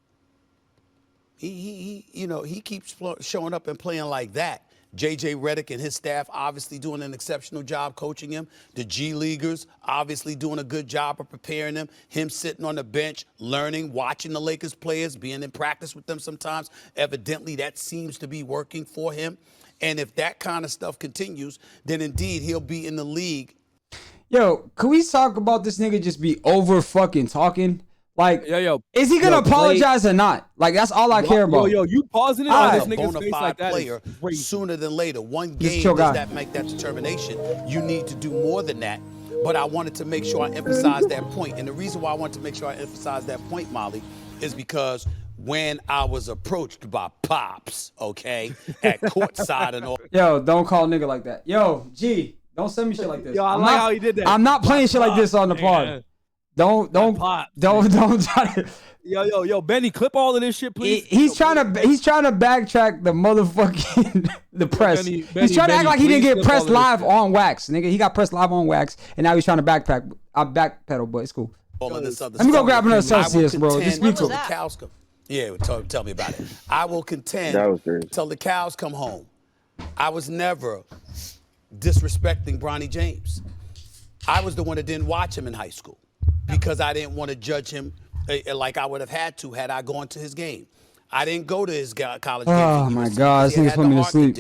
He keeps showing up and playing like that. J.J. Redick and his staff obviously doing an exceptional job coaching him. The G Leaguers obviously doing a good job of preparing him. Him sitting on the bench, learning, watching the Lakers players, being in practice with them sometimes. Evidently, that seems to be working for him. And if that kind of stuff continues, then indeed he'll be in the league. Yo, can we talk about this nigga just be over fucking talking? Like, is he gonna apologize or not? Like, that's all I care about. Yo, you pausing it on this nigga's face like that? Player sooner than later. One game does that make that determination. You need to do more than that. But I wanted to make sure I emphasize that point. And the reason why I wanted to make sure I emphasize that point, Molly, is because when I was approached by Pops, at courtside and all. Yo, don't call a nigga like that. Yo, G, don't send me shit like this. Yo, I like how he did that. I'm not playing shit like this on the pod. Don't try to. Yo, Benny, clip all of this shit, please. He's trying to backtrack the motherfucking the press. He's trying to act like he didn't get pressed live on wax, nigga. He got pressed live on wax, and now he's trying to backpedal, but it's cool. Let me go grab another Celsius, bro. Just speak to him. Yeah, tell me about it. I will contend till the cows come home. I was never disrespecting Bronny James. I was the one that didn't watch him in high school because I didn't want to judge him like I would have had to had I gone to his game. I didn't go to his college game. Oh, my God. This nigga's putting me to sleep.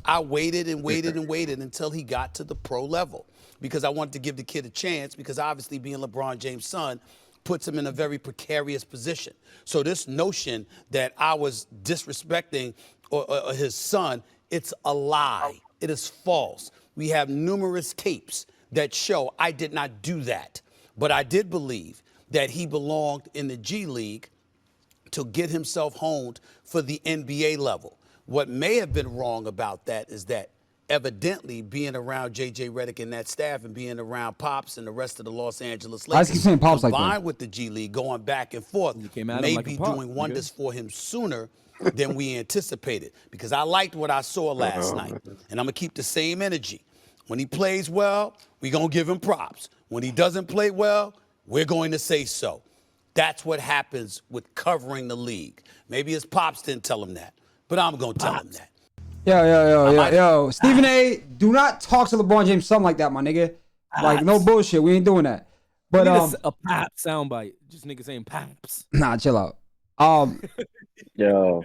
I waited and waited and waited until he got to the pro level because I wanted to give the kid a chance, because obviously being LeBron James' son puts him in a very precarious position. So this notion that I was disrespecting his son, it's a lie. It is false. We have numerous tapes that show I did not do that. But I did believe that he belonged in the G League to get himself honed for the NBA level. What may have been wrong about that is that evidently being around J.J. Redick and that staff and being around Pops and the rest of the Los Angeles I just keep Lakers, saying Pops like combined that. with the G League, going back and forth, came at him may like a be pop, doing wonders for him sooner than we anticipated. Because I liked what I saw last night, and I'm going to keep the same energy. When he plays well, we're going to give him props. When he doesn't play well, we're going to say so. That's what happens with covering the league. Maybe his Pops didn't tell him that, but I'm going to tell him that. Yo, Stephen A, do not talk to LeBron James' son like that, my nigga. Like, no bullshit. We ain't doing that. But a pop soundbite. Just nigga saying pops. Nah, chill out. Yeah.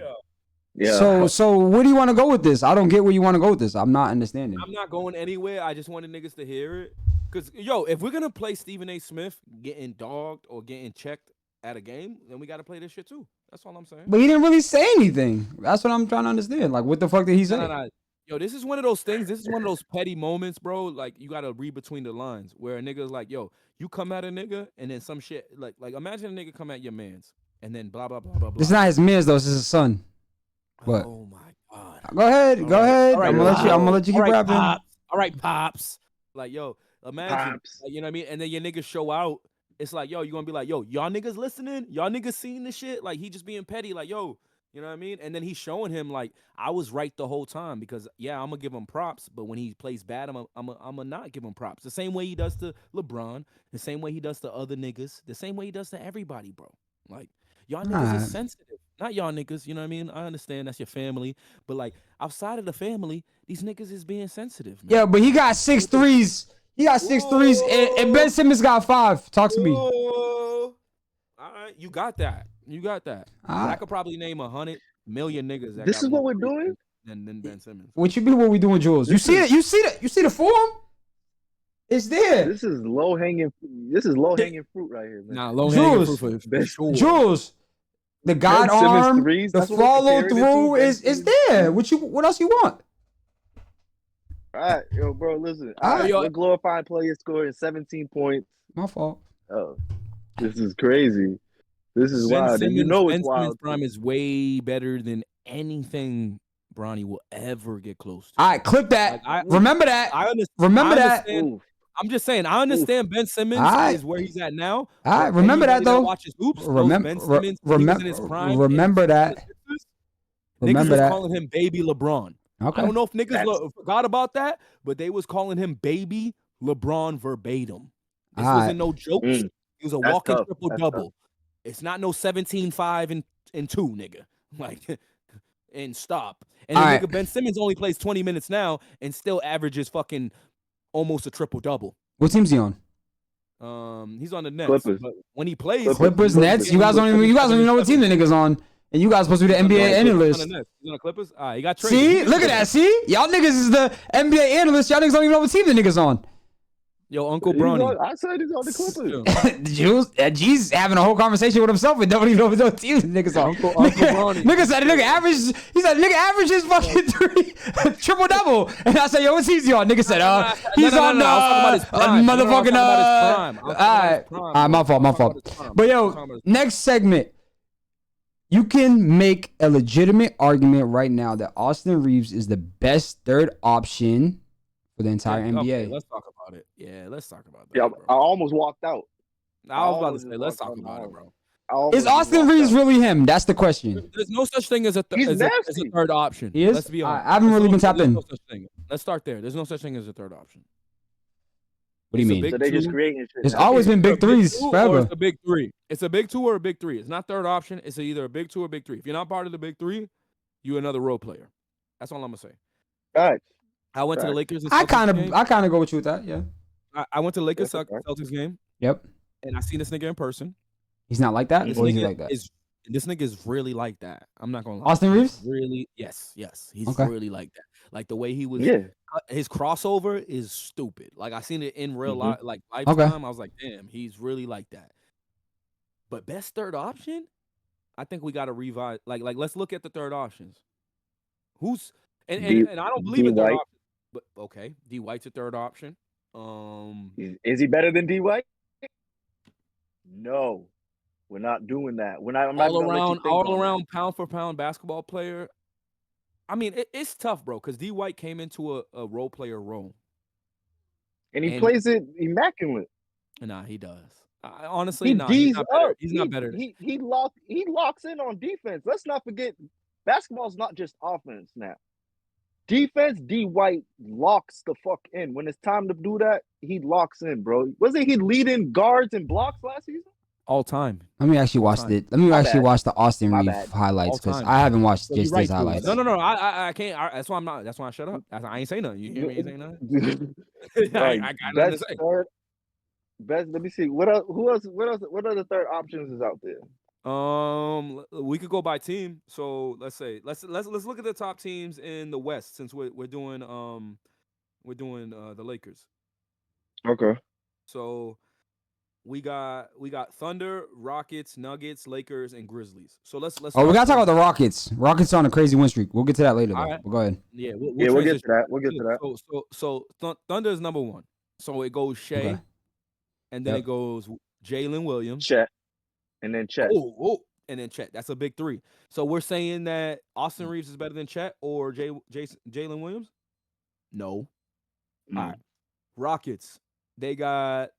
So where do you want to go with this? I don't get where you want to go with this. I'm not understanding. I'm not going anywhere. I just wanted niggas to hear it. Cause if we're gonna play Stephen A. Smith getting dogged or getting checked at a game, then we gotta play this shit too. That's all I'm saying. But he didn't really say anything. That's what I'm trying to understand. Like, what the fuck did he say? Nah. Yo, this is one of those things. This is one of those petty moments, bro. Like, you gotta read between the lines where a nigga's like, yo, you come at a nigga and then some shit like imagine a nigga come at your mans and then blah blah blah blah blah. This is not his man's though. This is his son. But oh my god. Go ahead. All right, I'm gonna let you keep rapping. All right, pops. Like, yo, imagine, like, you know what I mean? And then your niggas show out. It's like, yo, you gonna be like, yo, y'all niggas listening? Y'all niggas seeing this shit? Like, he just being petty, like, yo, you know what I mean? And then he's showing him, like, I was right the whole time because, yeah, I'm gonna give him props, but when he plays bad, I'm gonna not give him props. The same way he does to LeBron, the same way he does to other niggas, the same way he does to everybody, bro. Like, y'all niggas is sensitive. Not y'all niggas, you know what I mean? I understand that's your family, but, like, outside of the family, these niggas is being sensitive, man. Yeah, but he got 6 threes. He got 6 threes, and Ben Simmons got 5. Talk to me. All right, you got that. Right. I could probably name 100 million niggas. That This is what we're doing. Than Ben Simmons. What you mean? What we doing, Jules? You see it? You see the form? It's there. This is low hanging. This is low hanging fruit right here, man. Nah, low hanging fruit for sure. Jules, the God Ben Simmons arm, threes, the that's what we're follow comparing it to, through Ben is Simmons. there. What else you want? All right, yo, bro, listen. All right, we're glorifying players scoring 17 points. My fault. Oh, this is crazy. This is Ben wild. Simmons, And you know it's Ben Simmons' wild. prime is way better than anything Bronny will ever get close to. All right, clip that. Like, Remember that. I understand. Remember that. I'm just saying, I understand Ben Simmons is where he's at now. All right, remember that though. Watch his hoops. Remember Prime. Remember that. Niggas was calling him Baby LeBron. Okay. I don't know if niggas forgot about that, but they was calling him Baby LeBron verbatim. This wasn't no jokes. He was a walking triple-double. It's not no 17, 5, and 2, nigga. Like, and stop. And the nigga Ben Simmons only plays 20 minutes now and still averages fucking almost a triple-double. What team's he on? He's on the Nets. Clippers. But when he plays, Nets. You guys don't even know what team the nigga's on. And you guys supposed to be the NBA analyst. He's on the Clippers. He got traded. See, look at that. See, y'all niggas is the NBA analyst. Y'all niggas don't even know what team the nigga's on. Yo, Uncle Bronny. I said he's on the Clippers. Jules, G's having a whole conversation with himself and don't even know what team the niggas on. Uncle Bronny. Nigga said nigga average. He said nigga averages fucking 3 triple double. And I said, yo, what's he on? Nigga said, he's on motherfucking All right, my fault. But yo, next segment. You can make a legitimate argument right now that Austin Reeves is the best third option for the entire NBA. Okay, let's talk about it. Yeah, let's talk about that. Yeah, bro. I almost walked out. I was about to say, let's talk about it, bro. Is Austin Reeves really him? That's the question. There's no such thing as a third option. He is? Let's be honest. I haven't really been tapped in. No such thing. Let's start there. There's no such thing as a third option. What do you mean? So they just creating shit. It's always been big threes forever. It's a big 3. It's a big 2 or a big 3. It's not third option. It's either a big 2 or a big 3. If you're not part of the big 3, you're another role player. That's all I'm gonna say. All right. I went to the Lakers. I kind of go with you with that. Yeah. I went to the Lakers Celtics game. Yep. And I seen this nigga in person. He's not like that. Or is he like that? This nigga is really like that. I'm not gonna lie. Austin Reeves? Really? Yes. He's really like that. Like the way he was. Yeah. His crossover is stupid. Like I seen it in real life, like lifetime. I was like, damn, he's really like that. But best third option, I think we got to revise. Like let's look at the third options. Who's and I don't believe in third option, but okay, D White's a third option. Is he better than D White? No, we're not doing that. We're not. All around pound for pound basketball player. I mean, it's tough, bro, because D. White came into a role player role. And he plays it immaculate. Nah, he does. Honestly, he's not better. He's not better. He locks in on defense. Let's not forget, basketball's not just offense now. Defense, D. White locks the fuck in. When it's time to do that, he locks in, bro. Wasn't he leading guards and blocks last season? All time. Let me actually watch it. Let me actually watch the Austin Reeves highlights because I haven't watched just his highlights. No. I can't. That's why I'm not. That's why I shut up. I ain't saying nothing. You hear me? Ain't saying nothing. I got nothing to say. Best. Let me see. What else? Who else? What other third options is out there? We could go by team. So let's look at the top teams in the West since we're doing the Lakers. Okay. So we got Thunder, Rockets, Nuggets, Lakers, and Grizzlies. So let's. Oh, we gotta talk about the Rockets. Rockets are on a crazy win streak. We'll get to that later, though. Right. But go ahead. Yeah, we'll get to that. We'll get to that. So Thunder is number 1. So it goes Shea, and then it goes Jalen Williams, Chet, and then Chet. Oh, and then Chet. That's a big 3. So we're saying that Austin Reeves is better than Chet or Jalen Williams? No. All right. Rockets. They got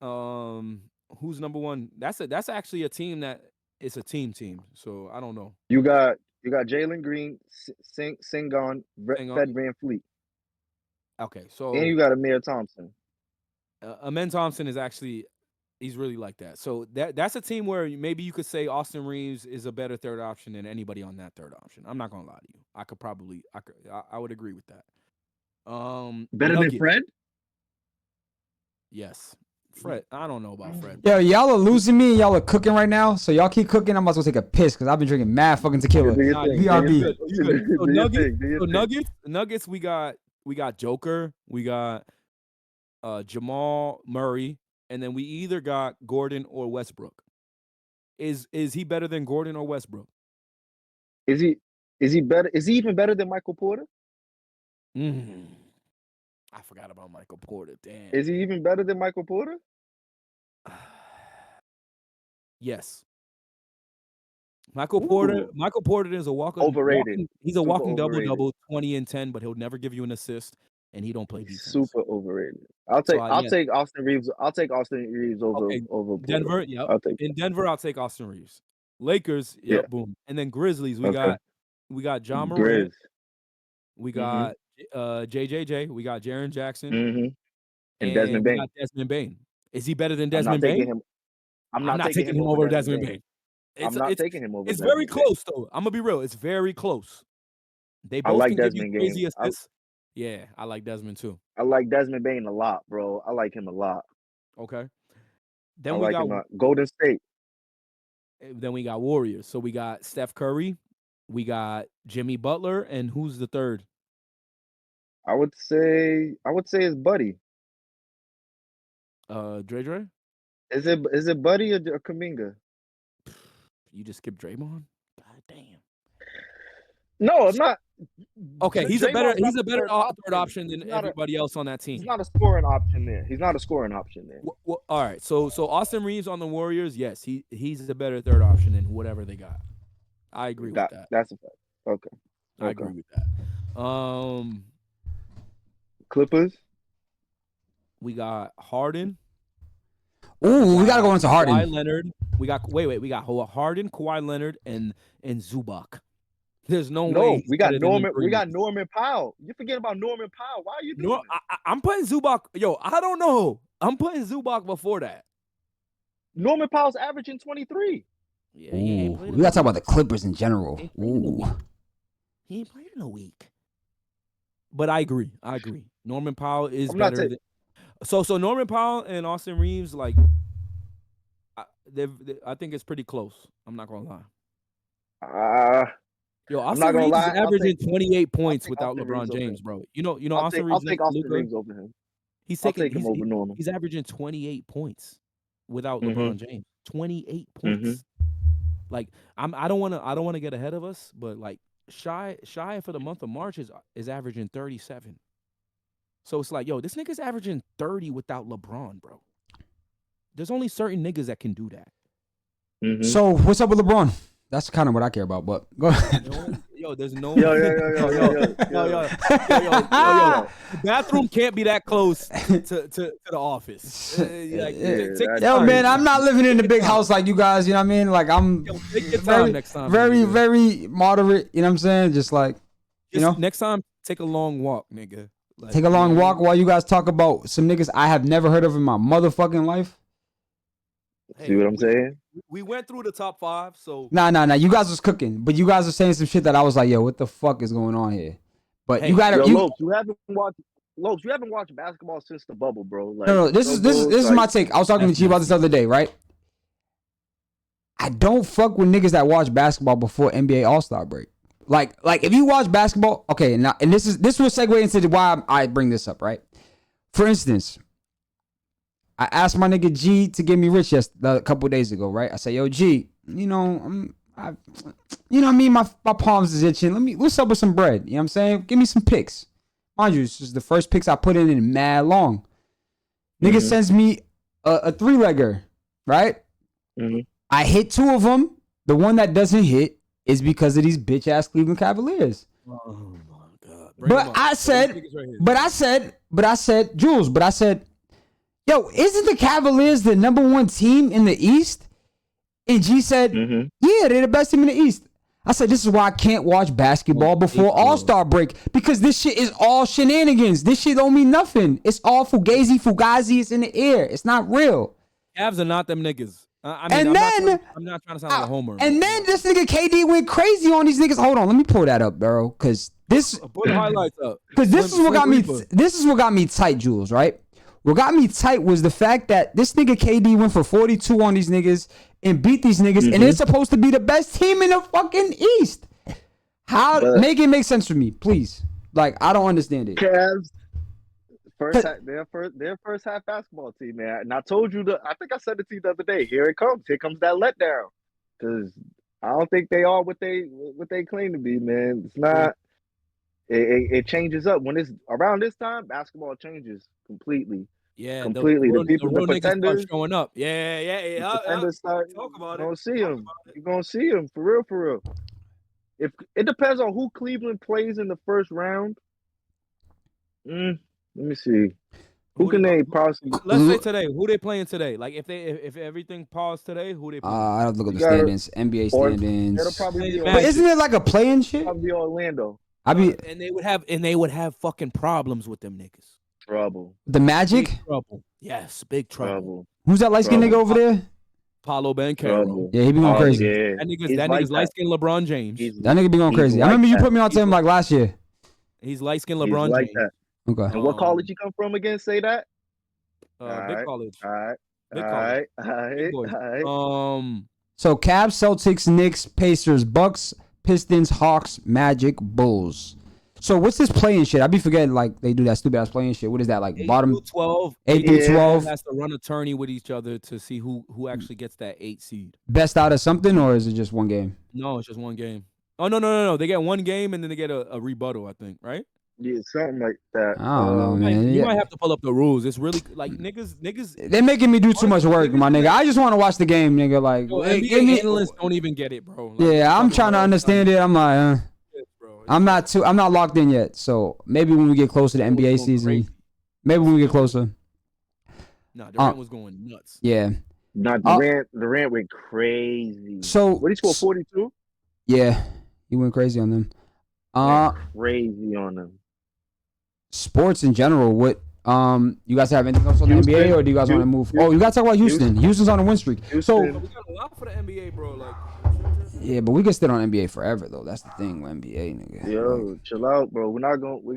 who's number 1? That's actually a team that it's a team. So I don't know. You got Jalen Green, Sengun, Fred VanVleet. Okay, so and you got Amir Thompson. Amen Thompson is actually he's really like that. So that's a team where maybe you could say Austin Reeves is a better third option than anybody on that third option. I'm not gonna lie to you. I would agree with that. Better than Fred? Yes. Fred, I don't know about Fred. Yo, y'all are losing me and y'all are cooking right now. So y'all keep cooking. I'm about to go take a piss because I've been drinking mad fucking tequila. BRB. So Nuggets, we got Joker, we got Jamal Murray, and then we either got Gordon or Westbrook. Is he better than Gordon or Westbrook? Is he better? Is he even better than Michael Porter? I forgot about Michael Porter. Damn. Is he even better than Michael Porter? Yes. Michael Porter is a walking overrated. He's a walking double-double, 20 and 10, but he'll never give you an assist, and he don't play defense. Super overrated. I'll take Austin Reeves. I'll take Austin Reeves over Denver. Porter. Yep. In Denver, I'll take Austin Reeves. Lakers, boom. And then Grizzlies, we got John Morant. We got JJJ. We got Jaren Jackson. And Desmond Bane. We got Desmond Bane. Is he better than Desmond Bane? I'm not taking him over Desmond Bane. I'm not taking him over. It's very close, though. I'm gonna be real. It's very close. They both can give you crazy assists. Yeah, I like Desmond too. I like Desmond Bane a lot, bro. I like him a lot. Okay. Then we got Golden State. Then we got Warriors. So we got Steph Curry, we got Jimmy Butler, and who's the third? I would say it's Buddy. Dre? Is it Buddy or Kuminga? You just skipped Draymond? God damn. No, I'm not. Okay, he's a better third option than everybody else on that team. He's not a scoring option there. Well, all right, so Austin Reeves on the Warriors, yes, he's a better third option than whatever they got. I agree with that. That's a fact. Okay. I agree with that. Clippers. We got Harden. Ooh, we gotta go into Harden. Kawhi Leonard. We got Harden, Kawhi Leonard, and Zubac. There's no way. We got Norman. We got Norman Powell. You forget about Norman Powell. Why are you doing I'm putting Zubac. Yo, I don't know. I'm putting Zubac before that. Norman Powell's averaging 23. Yeah, he ain't we gotta talk about the Clippers in general. He ain't played in a week. But I agree. Norman Powell is better. So Norman Powell and Austin Reeves, like, I think it's pretty close. I'm not gonna lie. Yo, Austin Reeves is averaging 28 points without LeBron James, bro. You know, Austin Reeves. I'll take Austin Reeves over him. I'll take him over Norman. He's averaging 28 points without LeBron James. 28 points. Like, I don't want to get ahead of us, but like Shy for the month of March is averaging 37. So it's like, yo, this nigga's averaging 30 without LeBron, bro. There's only certain niggas that can do that. So what's up with LeBron? That's kind of what I care about, but go ahead. Yo, There's no. Yo. The bathroom can't be that close to the office. Man, I'm not living in a big house like you guys. You know what I mean? Like I'm very moderate. You know what I'm saying? Just like, next time, take a long walk, nigga. Like, take a long walk while you guys talk about some niggas I have never heard of in my motherfucking life. See what I'm saying? We went through the top 5, so Nah. You guys was cooking, but you guys are saying some shit that I was like, yo, what the fuck is going on here? But you gotta. Lopes, you haven't watched basketball since the bubble, bro. Like, no. This is my take. I was talking to G about this the other day, right? I don't fuck with niggas that watch basketball before NBA All-Star break. Like if you watch basketball, okay, now and this will segue into why I bring this up, right? For instance, I asked my nigga G to get me rich a couple days ago, right? I said, yo, G, my palms is itching. What's up with some bread? You know what I'm saying? Give me some picks. Mind you, this is the first picks I put in mad long. Nigga sends me a 3-legger, right? I hit 2 of them. The one that doesn't hit is because of these bitch ass Cleveland Cavaliers. Oh my God. But I said, Jules, yo, isn't the Cavaliers the #1 team in the East? And G said, yeah, they're the best team in the East. I said, this is why I can't watch basketball before All-Star break, because this shit is all shenanigans. This shit don't mean nothing. It's all fugazi. It's in the air. It's not real. Cavs are not them niggas. I'm not trying to sound like a homer. And then this nigga KD went crazy on these niggas. Hold on, let me pull that up, bro, because this. Put the highlights up. Because this is what got me. This is what got me tight, Jules. Right. What got me tight was the fact that this nigga KD went for 42 on these niggas and beat these niggas, and it's supposed to be the best team in the fucking East. Make it make sense for me, please. Like, I don't understand it. Cavs, their first half basketball team, man. And I told you I think I said it to you the other day. Here it comes. Here comes that letdown. Because I don't think they are what they claim to be, man. It's not. It changes up when it's around this time. Basketball changes completely. Yeah, completely. The pretenders showing up. Yeah. Pretenders start. Talk about it. You're gonna see them for real. If it depends on who Cleveland plays in the first round. Let me see. Who can they possibly? Let's say today. Who they playing today? Like if everything paused today, who they playing? I have to look at the standings. NBA standings. It'll probably be but isn't it like a play-in shit? Probably Orlando. And they would have fucking problems with them niggas. Trouble. The Magic? Big trouble. Yes, big trouble. Who's that light-skinned nigga over there? Paulo Banchero. Yeah, he be going crazy. Yeah. That nigga's light-skinned LeBron James. That nigga be going crazy. I remember you put me on to him like last year. He's light-skinned LeBron James. That. Okay. And what college you come from again? Say that. Big college. All right. So Cavs, Celtics, Knicks, Pacers, Bucks, Pistons, Hawks, Magic, Bulls. So what's this playing shit? I be forgetting like they do that stupid ass playing shit. What is that like? 8 bottom through 12. 8 through 12 has to run a tourney with each other to see who actually gets that 8 seed. Best out of something, or is it just one game? No, it's just one game. Oh no. They get one game and then they get a rebuttal, I think, right? Yeah, something like that. I don't know, man. You might have to pull up the rules. It's really like niggas. They're making me do too much work, my nigga. I just want to watch the game, nigga. Like, NBA analysts don't even get it, bro. Like, yeah, I'm trying to understand it. I'm like, I'm not locked in yet. So maybe when we get closer to NBA season, maybe when we get closer. Nah, Durant was going nuts. Yeah. Nah, Durant went crazy. So what did he score? 42? Yeah, he went crazy on them. Crazy on them. Sports in general, what you guys have anything else on the NBA, or do you guys want to move? Oh, you gotta talk about Houston. Houston's on a win streak. So we got a lot for the NBA, bro. Like, yeah, but we can sit on NBA forever though. That's the thing with NBA, nigga. Yo, chill out, bro. We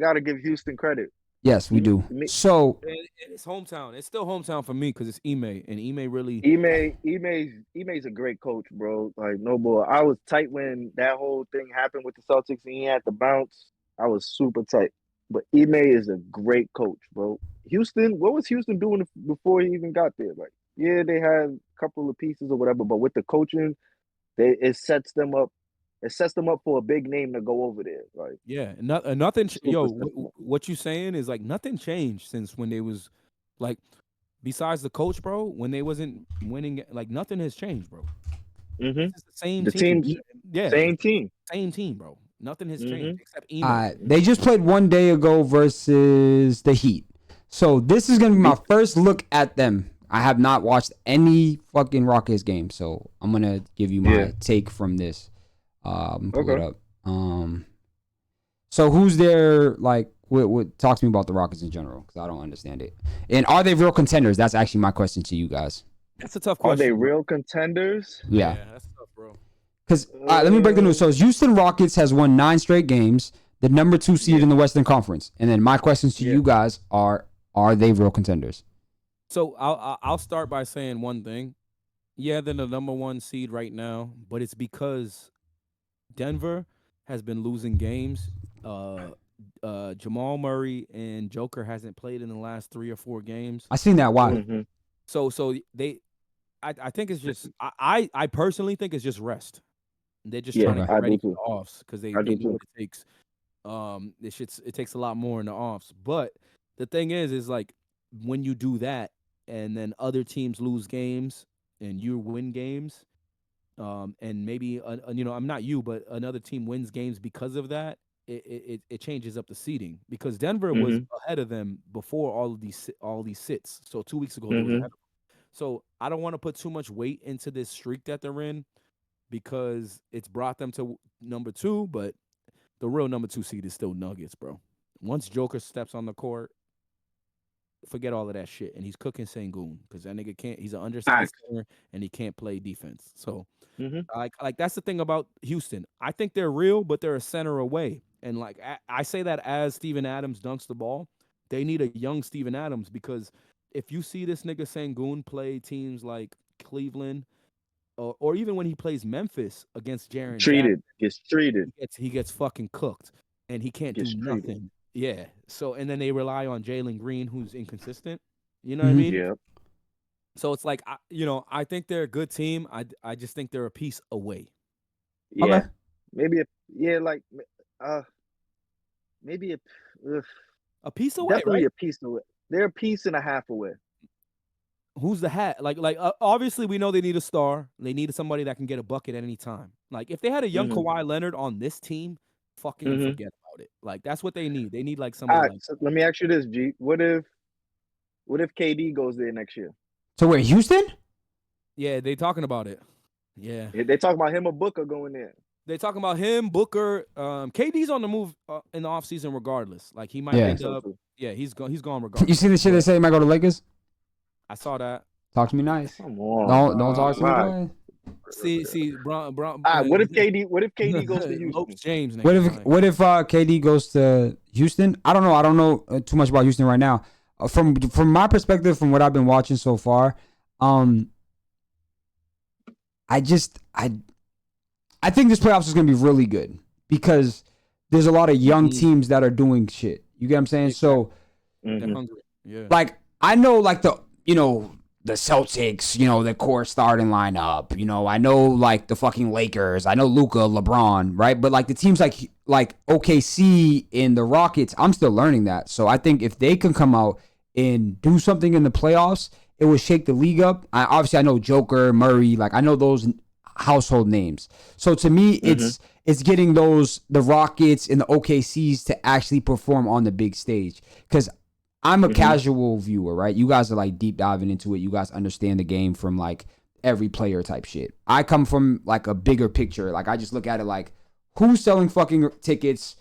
gotta give Houston credit. Yes, we do. So and it's hometown. It's still hometown for me because it's Ime, and Ime really. Ime's a great coach, bro. Like, no boy. I was tight when that whole thing happened with the Celtics and he had to bounce. I was super tight. But Ime is a great coach, bro. Houston, what was Houston doing before he even got there? Like, yeah, they had a couple of pieces or whatever, but with the coaching, it sets them up. It sets them up for a big name to go over there. Like, yeah, nothing. Yo, what you saying is like nothing changed since when they was like, besides the coach, bro. When they wasn't winning, like nothing has changed, bro. Mm-hmm. It's the same team. Yeah, same team, bro. Nothing has changed except email. They just played 1 day ago versus the Heat. So this is gonna be my first look at them. I have not watched any fucking Rockets game, so I'm gonna give you my take from this. Pull it up. So who's there? Like, what talk to me about the Rockets in general? Because I don't understand it. And are they real contenders? That's actually my question to you guys. That's a tough question. Are they real contenders? Yeah. That's tough, bro. Because let me break the news. So Houston Rockets has won 9 straight games, the number 2 seed in the Western Conference. And then my questions to you guys are they real contenders? So I'll start by saying one thing. Yeah, they're the number 1 seed right now, but it's because Denver has been losing games. Jamal Murray and Joker hasn't played in the last 3 or 4 games. I seen that. Why? So I think it's just I personally think it's just rest. They're just trying to get ready for the offs because they know what it takes. It takes a lot more in the offs. But the thing is like when you do that and then other teams lose games and you win games, and maybe I'm not you, but another team wins games because of that. It changes up the seeding because Denver was ahead of them before all these sits. So 2 weeks ago they was ahead of them. So I don't want to put too much weight into this streak that they're in because it's brought them to number 2, but the real number 2 seed is still Nuggets, bro. Once Joker steps on the court, forget all of that shit. And he's cooking Sengun because that nigga can't. He's an undersized center and he can't play defense. So like that's the thing about Houston. I think they're real, but they're a center away. And like I say that as Steven Adams dunks the ball, they need a young Steven Adams because if you see this nigga Sengun play teams like Cleveland, or even when he plays Memphis against Jaren Jackson, gets treated. He gets fucking cooked, and he can't do nothing. Yeah. So and then they rely on Jalen Green, who's inconsistent. You know what I mean? Yeah. So it's like I think they're a good team. I just think they're a piece away. Yeah. Okay. Maybe a piece away. Definitely right? a piece away. They're a piece and a half away. Who's the hat? Like obviously we know they need a star. They need somebody that can get a bucket at any time. Like if they had a young Kawhi Leonard on this team, fucking forget about it. Like that's what they need. They need like somebody. All right, so let me ask you this, G. What if KD goes there next year? So where, Houston? Yeah, they talking about it. Yeah. They talking about him or Booker going there. They talking about him, Booker. KD's on the move in the offseason regardless. Like he might end up. Yeah, he's gone regardless. You see the shit they say he might go to Lakers? I saw that. Talk to me nice. Come on. Don't talk to me nice. See, Bron. What if KD goes to Houston? James. What if KD goes to Houston? I don't know too much about Houston right now. From my perspective, from what I've been watching so far, I think this playoffs is gonna be really good because there's a lot of young teams that are doing shit. You get what I'm saying? So, like I know, like the Celtics, the core starting lineup. I know like the fucking Lakers. I know Luka, LeBron, right? But like the teams like OKC and the Rockets, I'm still learning that. So I think if they can come out and do something in the playoffs, it will shake the league up. I know Joker, Murray, like I know those household names. So to me, it's getting the Rockets and the OKCs to actually perform on the big stage. Because I'm a casual viewer, right? You guys are like deep diving into it. You guys understand the game from like every player type shit. I come from like a bigger picture. Like I just look at it like who's selling fucking tickets,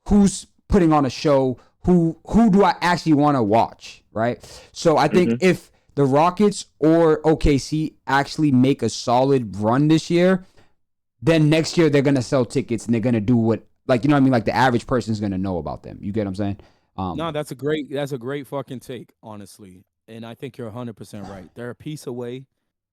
who's putting on a show, who do I actually want to watch, right? So I think if the Rockets or OKC actually make a solid run this year, then next year they're gonna sell tickets and they're gonna do what, like, like the average person's gonna know about them. You get what I'm saying? No, that's a great fucking take, honestly. And I think you're 100% right. They're a piece away.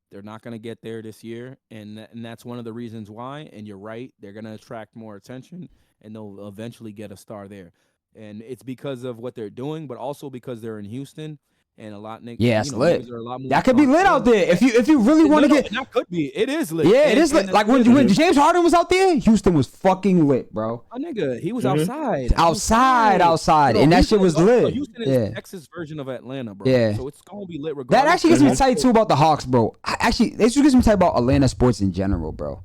They're not going to get there this year, and that's one of the reasons why. And you're right. They're going to attract more attention, and they'll eventually get a star there. And it's because of what they're doing, but also because they're in Houston. And a lot, it's lit. That could be lit out there. If you really want to get, that could be. It is lit. Yeah, it is lit. Like when James Harden was out there, Houston was fucking lit, bro. My nigga, he was outside, and that shit was lit. Houston is Texas version of Atlanta, bro. Yeah, so it's gonna be lit regardless. That actually gets me tight too about the Hawks, bro. This gets me tight about Atlanta sports in general, bro.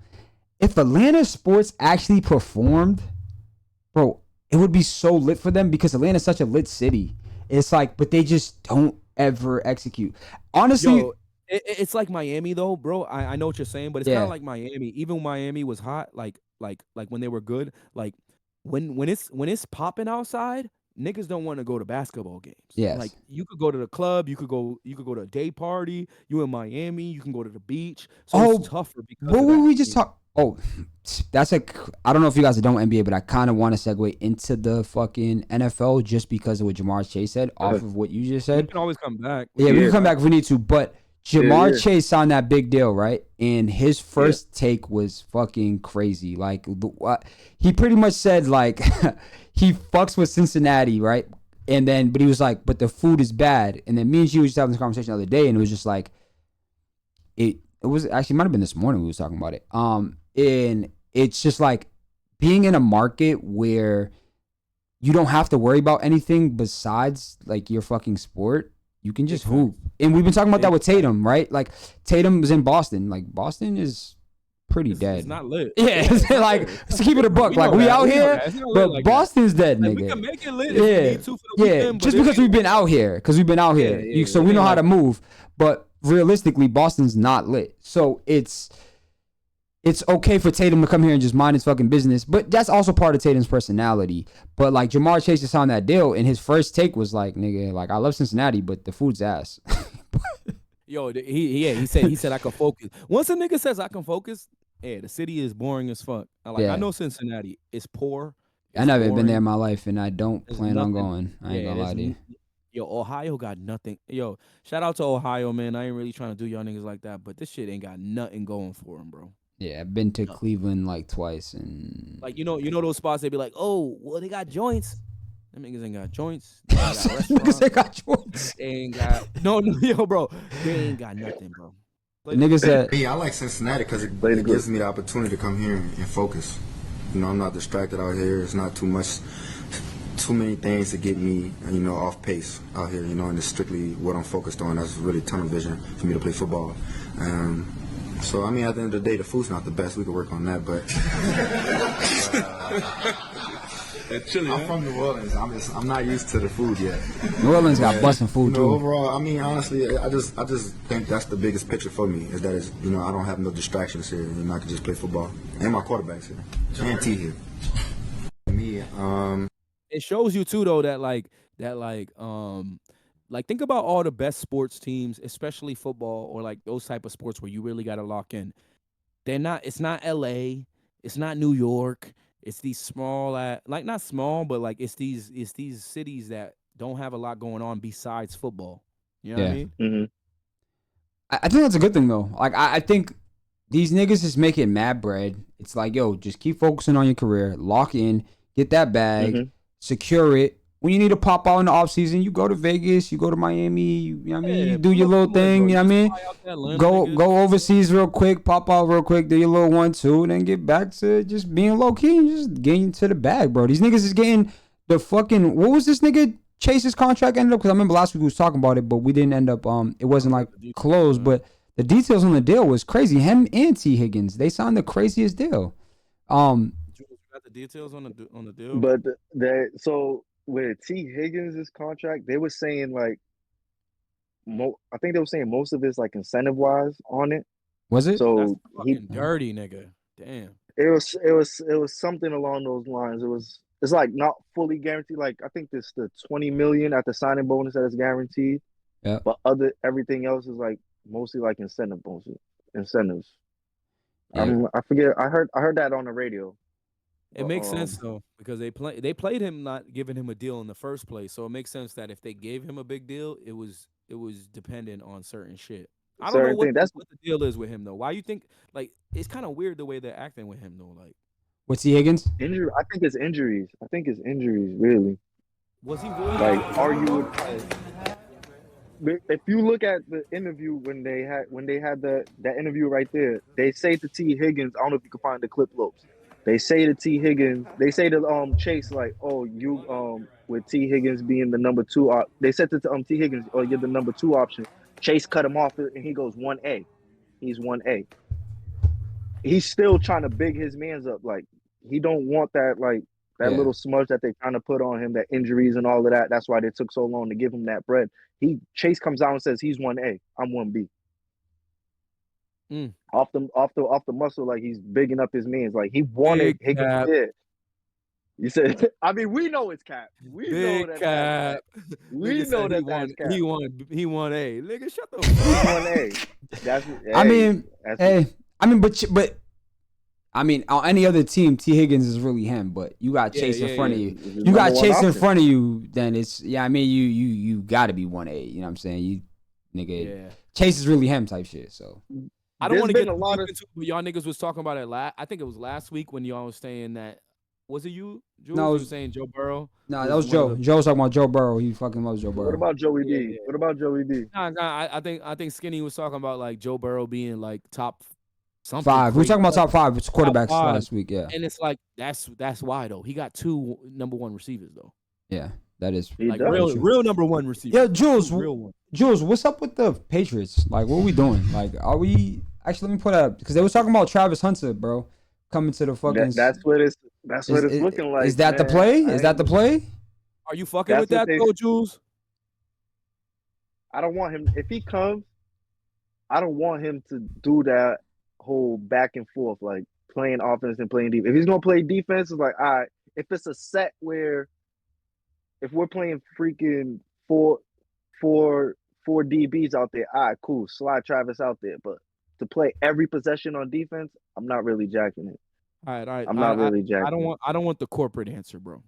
If Atlanta sports actually performed bro, it would be so lit for them because Atlanta's such a lit city. It's like, but they just don't ever execute. Honestly, Yo, it's like Miami though, bro. I know what you're saying, but it's kind Yeah. of like Miami. Even when Miami was hot, like when they were good, like when it's popping outside, niggas don't want to go to basketball games. Yes. Like you could go to the club, you could go to a day party. You in Miami, you can go to the beach. So it's tougher because what of were that. we just talk? Oh, that's I don't know if you guys don't NBA, but I kind of want to segue into the fucking NFL just because of what Jamar Chase said off of what you just We said. can always come back. Yeah, we can come back if we need to. But Jamar yeah. Chase signed that big deal, right? And his first take was fucking crazy. Like, he pretty much said, like, he fucks with Cincinnati, right? And then, but he was like, but the food is bad. And then me and you were just having this conversation the other day, and it was just like, it was actually, might have been this morning we was talking about it. And it's just like being in a market where you don't have to worry about anything besides like your fucking sport. You can just hoop. And we've been talking about that with Tatum, right? Like Tatum was in Boston. Like Boston is pretty dead. It's not lit. Yeah, it's like let's keep it a buck. Like we out here, but Boston's dead, nigga. We can make it lit if we need to for the weekend. Just because we've been out here, so we know how to move. But realistically, Boston's not lit. So it's okay for Tatum to come here and just mind his fucking business, but that's also part of Tatum's personality. But like Jamar Chase just signed that deal, and his first take was like, "Nigga, like I love Cincinnati, but the food's ass." Yo, he said I can focus. Once a nigga says I can focus, the city is boring as fuck. I know Cincinnati is poor. I never been there in my life, and I don't plan on going. I ain't gonna lie to you. Yo, Ohio got nothing. Yo, shout out to Ohio, man. I ain't really trying to do y'all niggas like that, but this shit ain't got nothing going for him, bro. Yeah, I've been to Cleveland like twice, and like you know those spots they be like, oh, well they got joints. Them niggas ain't got joints. They got niggas ain't got joints. They ain't got yo, bro. They ain't got nothing, bro. Niggas said, I like Cincinnati because it gives me the opportunity to come here and focus. You know, I'm not distracted out here. It's not too many things to get me, off pace out here. And it's strictly what I'm focused on. That's really tunnel vision for me to play football. So, at the end of the day, the food's not the best. We could work on that, but I'm from New Orleans. I'm not used to the food yet. New Orleans got busting food too. Overall, honestly, I just think that's the biggest picture for me is that I don't have no distractions here, and I can just play football. And my quarterback's here, and T here. Me, it shows you too though that think about all the best sports teams, especially football or like those type of sports where you really got to lock in. It's not LA, it's not New York, it's these small not small, but like it's these cities that don't have a lot going on besides football. You know what I mean? Mm-hmm. I think that's a good thing though. Like I think these niggas is making mad bread. It's like, yo, just keep focusing on your career, lock in, get that bag, secure it. When you need to pop out in the offseason, you go to Vegas, you go to Miami, you know what I mean? You do your little thing, you know what I mean? Go overseas real quick, pop out real quick, do your little 1-2, then get back to just being low key and just getting to the bag, bro. These niggas is getting the fucking, what was this nigga Chase's contract ended up? Because I remember last week we was talking about it, but we didn't end up, it wasn't like closed, but the details on the deal was crazy. Him and T. Higgins, they signed the craziest deal. You got the details on the deal? But so with T. Higgins' contract, they were saying like, I think they were saying most of it's like incentive wise on it. Was it? So he dirty nigga. Damn. It was something along those lines. It's like not fully guaranteed. Like I think this the $20 million at the signing bonus that is guaranteed. Yeah. But everything else is like mostly like incentives. Yeah. I forget. I heard that on the radio. It makes sense though because they played him not giving him a deal in the first place, so it makes sense that if they gave him a big deal, it was dependent on certain shit. I don't know what the deal is with him though. Why you think like it's kind of weird the way they're acting with him though? Like, what's T. Higgins? Injury. I think it's injuries. Really. Was he really like? Are you? If you look at the interview when they had that interview right there, they say to T. Higgins. I don't know if you can find the clip loops. They say to T. Higgins, they say to Chase like, oh, you with T. Higgins being the number 2. They said to T. Higgins, oh, you're the number 2 option. Chase cut him off, and he goes 1A. He's 1A. He's still trying to big his mans up. Like he don't want that. Like That Yeah. little smudge that they kind of put on him, that injuries and all of that. That's why they took so long to give him that bread. Chase comes out and says he's 1A, I'm 1B. Off the muscle, like he's bigging up his means. Like he wanted Higgins. Yeah. You said, I mean, we know it's cap. We know that cap. We know that that's cap. He won A. Nigga, shut the fuck up. I mean, on any other team, T. Higgins is really him. But you got Chase in front of you. You got Chase in front of you. Then it's I mean, you got to be 1A. You know what I'm saying? Chase is really him type shit. So I don't want to get a lot into, but y'all niggas was talking about it I think it was last week when y'all was saying that. Was it you, Jules? No, you were saying Joe Burrow? No, that was Joe. Joe was talking about Joe Burrow. He fucking loves Joe Burrow. What about Joey B? What about Joey B? Nah, I think Skinny was talking about like Joe Burrow being like top something. 5. We were talking about top 5. It's quarterbacks top 5. last week. Yeah. And it's like that's why though. He got 2 number 1 receivers though. Yeah, that is like real number 1 receiver. Yeah, Jules. Real one. Jules, what's up with the Patriots? Like, what are we doing? Like, are we actually? Let me put up because they was talking about Travis Hunter, bro, coming to the fucking. That's what it's looking like. Is that the play? Is that the play? Are you fucking with that though, Jules? I don't want him. If he comes, I don't want him to do that whole back and forth, like playing offense and playing defense. If he's gonna play defense, it's like, all right. If it's a set where, if we're playing freaking four DBs out there, all right, cool. Slide Travis out there, but to play every possession on defense, I'm not really jacking it. All right. I'm not really jacking. I don't want the corporate answer, bro.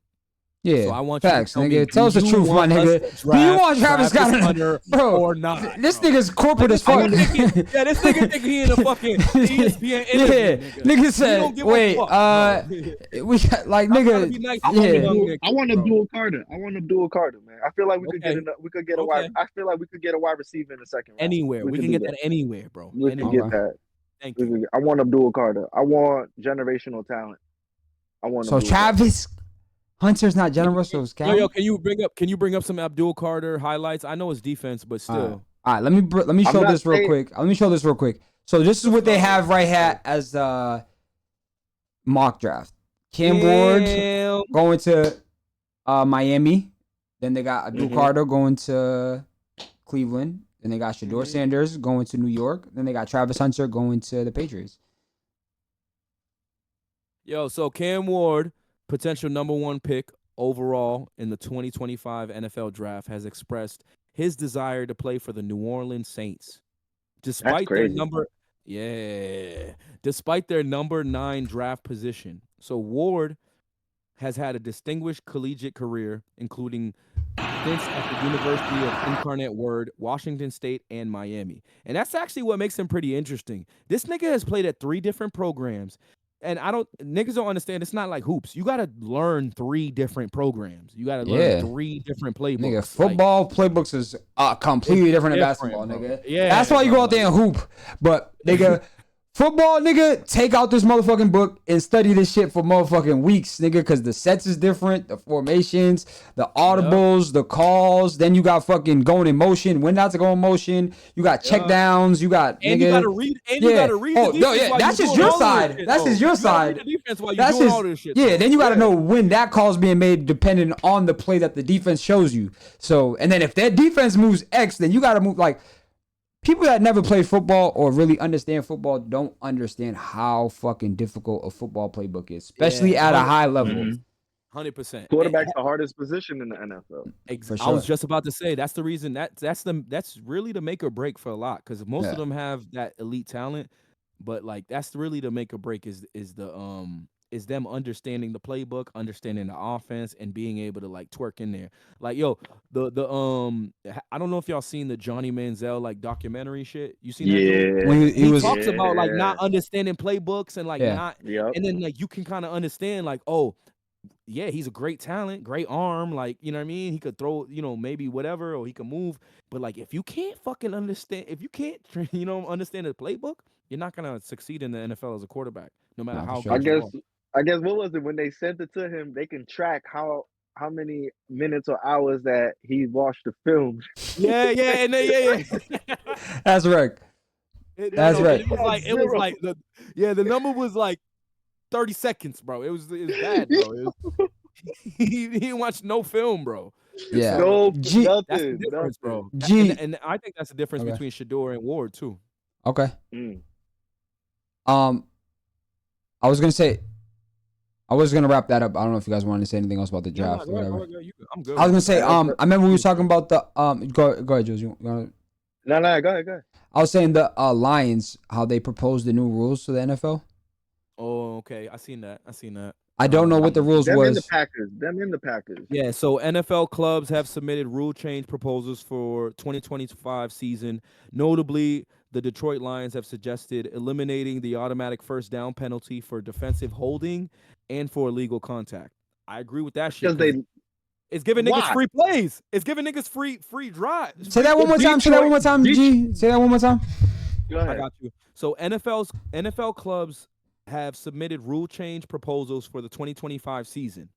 Yeah, so I want facts, you to tell nigga. Tell us the truth, my nigga. Do you want Travis Hunter, bro, or not? This nigga's corporate as fuck. This nigga think he in a fucking ESPN interview. Yeah, nigga said, wait, we got like nigga. I want Abdul Carter. Man. I feel like we could get a wide. I feel like we could get a wide receiver in the second round. Anywhere we can get that anywhere, bro. We can get that. Thank you. I want Abdul Carter. I want generational talent. I want. So Travis Hunter's not generous, so it's Yo, can you bring up some Abdul Carter highlights? I know it's defense, but still. All right, let me show this real quick. Let me show this real quick. So this is what they have right here as mock draft. Cam Ward going to Miami. Then they got Abdul Carter going to Cleveland. Then they got Shador Sanders going to New York. Then they got Travis Hunter going to the Patriots. Yo, so Cam Ward, potential number 1 pick overall in the 2025 NFL draft, has expressed his desire to play for the New Orleans Saints. Despite their number 9 draft position. So Ward has had a distinguished collegiate career, including stints at the University of Incarnate Word, Washington State, and Miami. And that's actually what makes him pretty interesting. This nigga has played at 3 different programs. And niggas don't understand. It's not like hoops. You got to learn 3 different programs. You got to learn 3 different playbooks. Nigga, football playbooks is completely different than basketball, nigga. Yeah, that's why you go out there and hoop. But nigga, football, nigga, take out this motherfucking book and study this shit for motherfucking weeks, nigga, because the sets is different, the formations, the audibles, the calls. Then you got fucking going in motion, when not to go in motion. You got check downs. You got and nigga. You gotta read. And you gotta read. The defense while that's you just doing your all side. this That's just your side. The defense while you That's doing just all this shit. yeah. Then you gotta know when that call's being made, depending on the play that the defense shows you. So, and then if that defense moves X, then you gotta move like. People that never played football or really understand football don't understand how fucking difficult a football playbook is, especially at a high level. 100%. Quarterback's the hardest position in the NFL. Exactly. I was just about to say that's the reason that's really the make or break for a lot, because most of them have that elite talent, but like that's really the make or break is them understanding the playbook, understanding the offense, and being able to like twerk in there. Like yo, I don't know if y'all seen the Johnny Manziel like documentary shit. You seen that? Yeah. When he talks about like not understanding playbooks and like not, Yep. and then like you can kind of understand like, oh, yeah, he's a great talent, great arm, like, you know what I mean? He could throw, maybe whatever, or he can move. But like if you can't fucking understand, if you can't understand the playbook, you're not gonna succeed in the NFL as a quarterback, no matter how good you are. I guess what was it when they sent it to him? They can track how many minutes or hours that he watched the film. Yeah, and then, That's right. That's right. It was like the number was like 30 seconds, bro. It was bad, bro. he didn't watch no film, bro. Yeah. No, That's the nothing, difference, bro. G- And I think that's the difference Okay. between Shador and Ward too. Okay. Mm. I was gonna wrap that up. I don't know if you guys wanted to say anything else about the draft or whatever. I'm good. I was gonna say, I remember we were talking about the Go ahead, Jules. You wanna... No, go ahead. I was saying the Lions, how they proposed the new rules to the NFL. Oh, okay. I seen that. I don't know what the rules Them was. in the Packers. Yeah, so NFL clubs have submitted rule change proposals for 2025 season. Notably, the Detroit Lions have suggested eliminating the automatic first down penalty for defensive holding and for illegal contact. I agree with that shit. Because it's giving niggas Why? free plays. It's giving niggas free drives. Say that one more time. Say that one more time, G. Say that one more time. Go ahead. I got you. So NFL clubs have submitted rule change proposals for the 2025 season.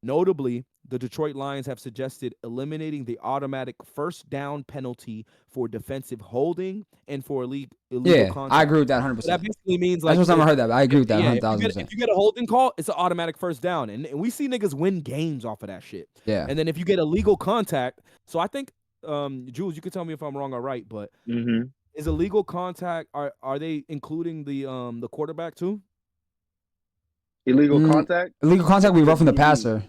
Notably, the Detroit Lions have suggested eliminating the automatic first down penalty for defensive holding and for illegal contact. I agree with that 100%. So that basically means That's the first time I heard that. But I agree with that 100,000%. If you get a holding call, it's an automatic first down, and we see niggas win games off of that shit. Yeah. And then if you get illegal contact, so I think, Jules, you can tell me if I'm wrong or right, but is illegal contact are they including the quarterback too? Illegal contact? Illegal contact would be roughing the passer.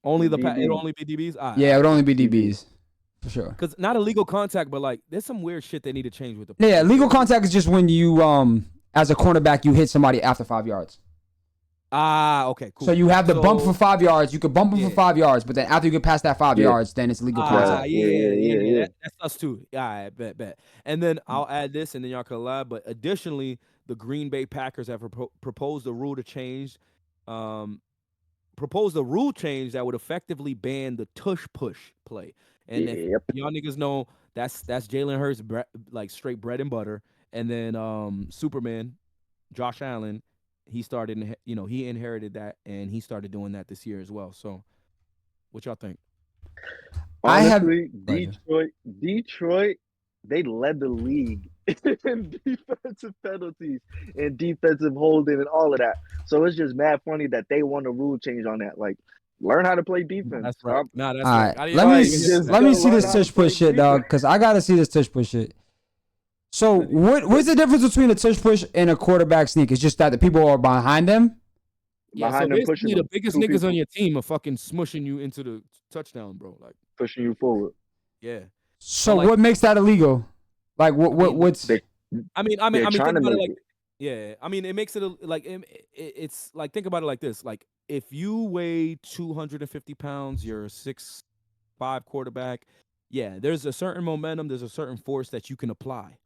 Only it'll only be DBs? Yeah, it would only be DBs. For sure. Because not illegal contact, but like there's some weird shit they need to change with the Yeah, legal contact is just when you as a cornerback you hit somebody after 5 yards. Okay, cool. So you have the bump for 5 yards. You could bump them for 5 yards, but then after you get past that 5 yards, then it's legal contact. Yeah. That's us too. Yeah, I bet. And then I'll add this, and then y'all can elaborate. But additionally, the Green Bay Packers have proposed a rule to change. Proposed a rule change that would effectively ban the tush push play. And if y'all niggas know, that's Jalen Hurts, like straight bread and butter. And then Superman, Josh Allen, he started, he inherited that, and he started doing that this year as well. So, what y'all think? Honestly, Detroit, they led the league in defensive penalties and defensive holding and all of that. So it's just mad funny that they want a rule change on that. Like, learn how to play defense. That's right. All right, let me see this tush push shit, dog, because I gotta see this tush push shit. So what's the difference between a tush push and a quarterback sneak? It's just that the people are behind them. Yeah, so basically the biggest niggas on your team are fucking smushing you into the touchdown, bro. Like pushing you forward. Yeah. So what makes that illegal? Like what's? I mean, think about it like, I mean, it makes it like it's like, think about it like this: like if you weigh 250 pounds, you're a 6'5" quarterback. Yeah, there's a certain momentum, there's a certain force that you can apply.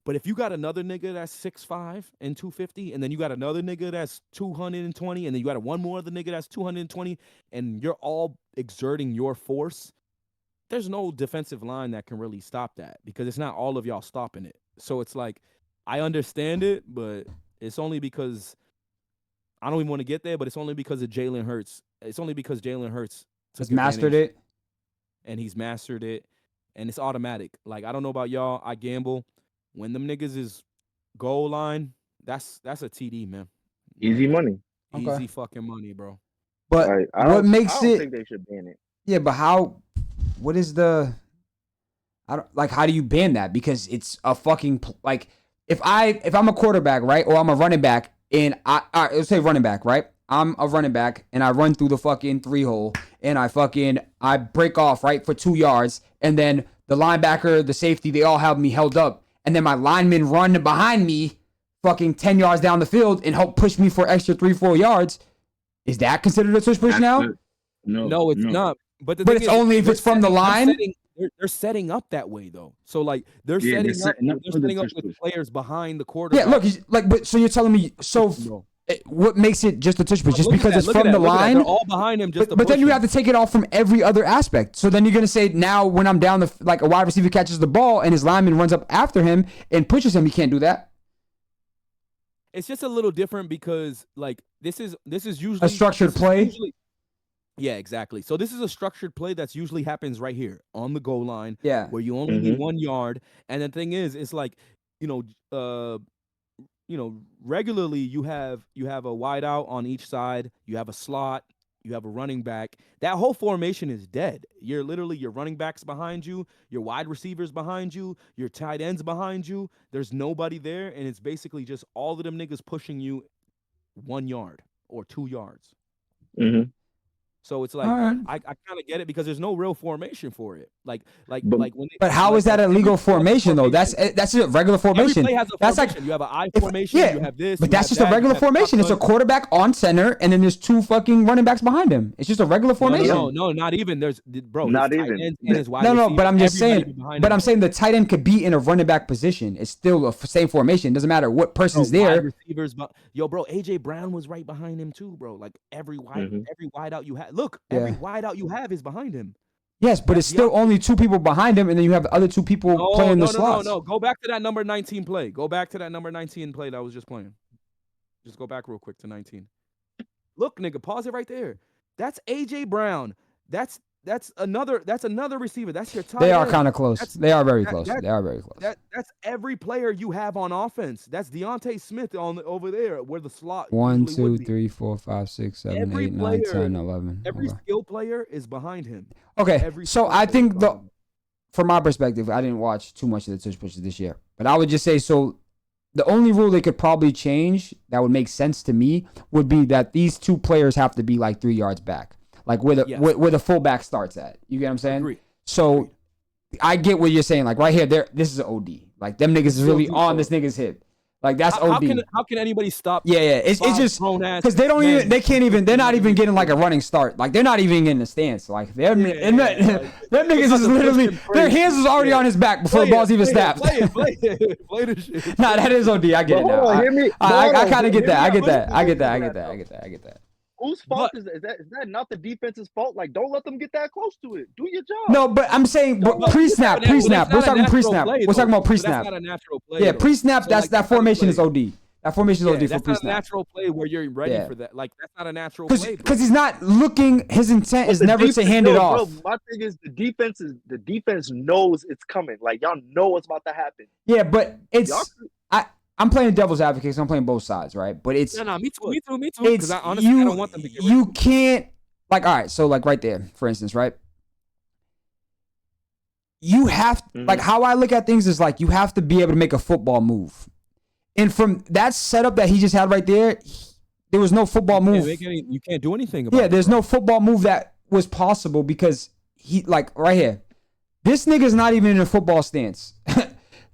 But if you got another nigga that's 6'5" and 250, and then you got another nigga that's 220, and then you got one more other nigga that's 220, and you're all exerting your force, there's no defensive line that can really stop that, because it's not all of y'all stopping it. So it's like, I understand it, but it's only because I don't even want to get there, but it's only because of Jalen Hurts. It's only because Jalen Hurts has mastered it. And he's mastered it, and it's automatic. Like, I don't know about y'all, I gamble. When them niggas is goal line, that's a TD, man. Easy money. Easy fucking money, bro. But what makes I don't it? think they should ban it. Yeah, but how? What is the? I don't like. How do you ban that? Because it's a fucking like. If I'm a quarterback, right, or I'm a running back, and let's say running back, right? I'm a running back, and I run through the fucking 3-hole, and I break off right for 2 yards, and then the linebacker, the safety, they all have me held up. And then my linemen run behind me fucking 10 yards down the field and help push me for extra 3-4 yards. Is that considered a tush push now? No, it's not. But it's only if it's from the line? They're setting up that way, though. So, like, they're setting up with players behind the quarterback. Yeah, look, so you're telling me, what makes it just a tush push? Just because it's from the line? They're all behind him just to But then push you him. have to take it off from every other aspect. So then you're going to say, now when I'm down, like a wide receiver catches the ball and his lineman runs up after him and pushes him, you can't do that. It's just a little different because, like, this is usually a structured play. Yeah, exactly. So this is a structured play that's usually happens right here on the goal line. Yeah, where you only need 1 yard. And the thing is, it's like, regularly you have a wide out on each side. You have a slot. You have a running back. That whole formation is dead. You're literally your running backs behind you, your wide receivers behind you, your tight ends behind you. There's nobody there, and it's basically just all of them niggas pushing you 1 yard or 2 yards. Mm-hmm. So it's like I kind of get it because there's no real formation for it. Like when. But how is that a legal formation though? That's a regular formation. Every play has a that's formation. like You have an I formation. You have this. But that's just a regular formation. It's a quarterback on center, and then there's 2 fucking running backs behind him. It's just a regular formation. No, not even. There's not even. No, but I'm just saying. But I'm saying the tight end could be in a running back position. It's still the same formation. Doesn't matter what person's there. Wide receivers, yo, bro, AJ Brown was right behind him too, bro. Like every wide out you have. Look, every wide out you have is behind him. Yes, but it's still only 2 people behind him, and then you have the other 2 people playing the slots. No. Go back to that number 19 play. Go back to that number 19 play that I was just playing. Just go back real quick to 19. Look, nigga, pause it right there. That's AJ Brown. That's another receiver. That's your tight end. They are kind of close. They are very close. They are very close. That's every player you have on offense. That's Deontay Smith over there where the slot. 1, 2, 3, 4, 5, 6, 7, 8, 9, 10, 11. Every skill player is behind him. Okay, so I think from my perspective, I didn't watch too much of the tush pushes this year, but I would just say the only rule they could probably change that would make sense to me would be that these 2 players have to be like 3 yards back. Like where the fullback starts at. You get what I'm saying? Agreed. So I get what you're saying. Like right here, this is an OD. Like them niggas is really on this nigga's hip. Like that's OD. How can anybody stop? Yeah. It's just because they're not even getting like a running start. Like they're not even getting a stance. Like them niggas is literally their hands was already on his back before the ball's even snapped. Play the shit. Nah, that is OD. I get it now. I kind of get that. I get that. Whose fault is that? Is that not the defense's fault? Like, don't let them get that close to it. Do your job. No, but I'm saying pre-snap. We're talking pre-snap. We're talking about pre-snap. That's not a natural play. Yeah, pre-snap. That formation is OD. That formation is OD for pre-snap. That's not a natural play where you're ready for that. Like, that's not a natural play. Because he's not looking. His intent is never to hand it off. Bro, my thing is the defense knows it's coming. Like y'all know what's about to happen. Yeah, but I'm playing devil's advocate, so I'm playing both sides, right? But it's me too. Because honestly, I don't want them to get you can't all right. So like right there, for instance, right? You have like how I look at things is like you have to be able to make a football move, and from that setup that he just had right there, there was no football move. You can't do anything about it. Yeah, there's no football move that was possible because he like right here, this nigga's not even in a football stance.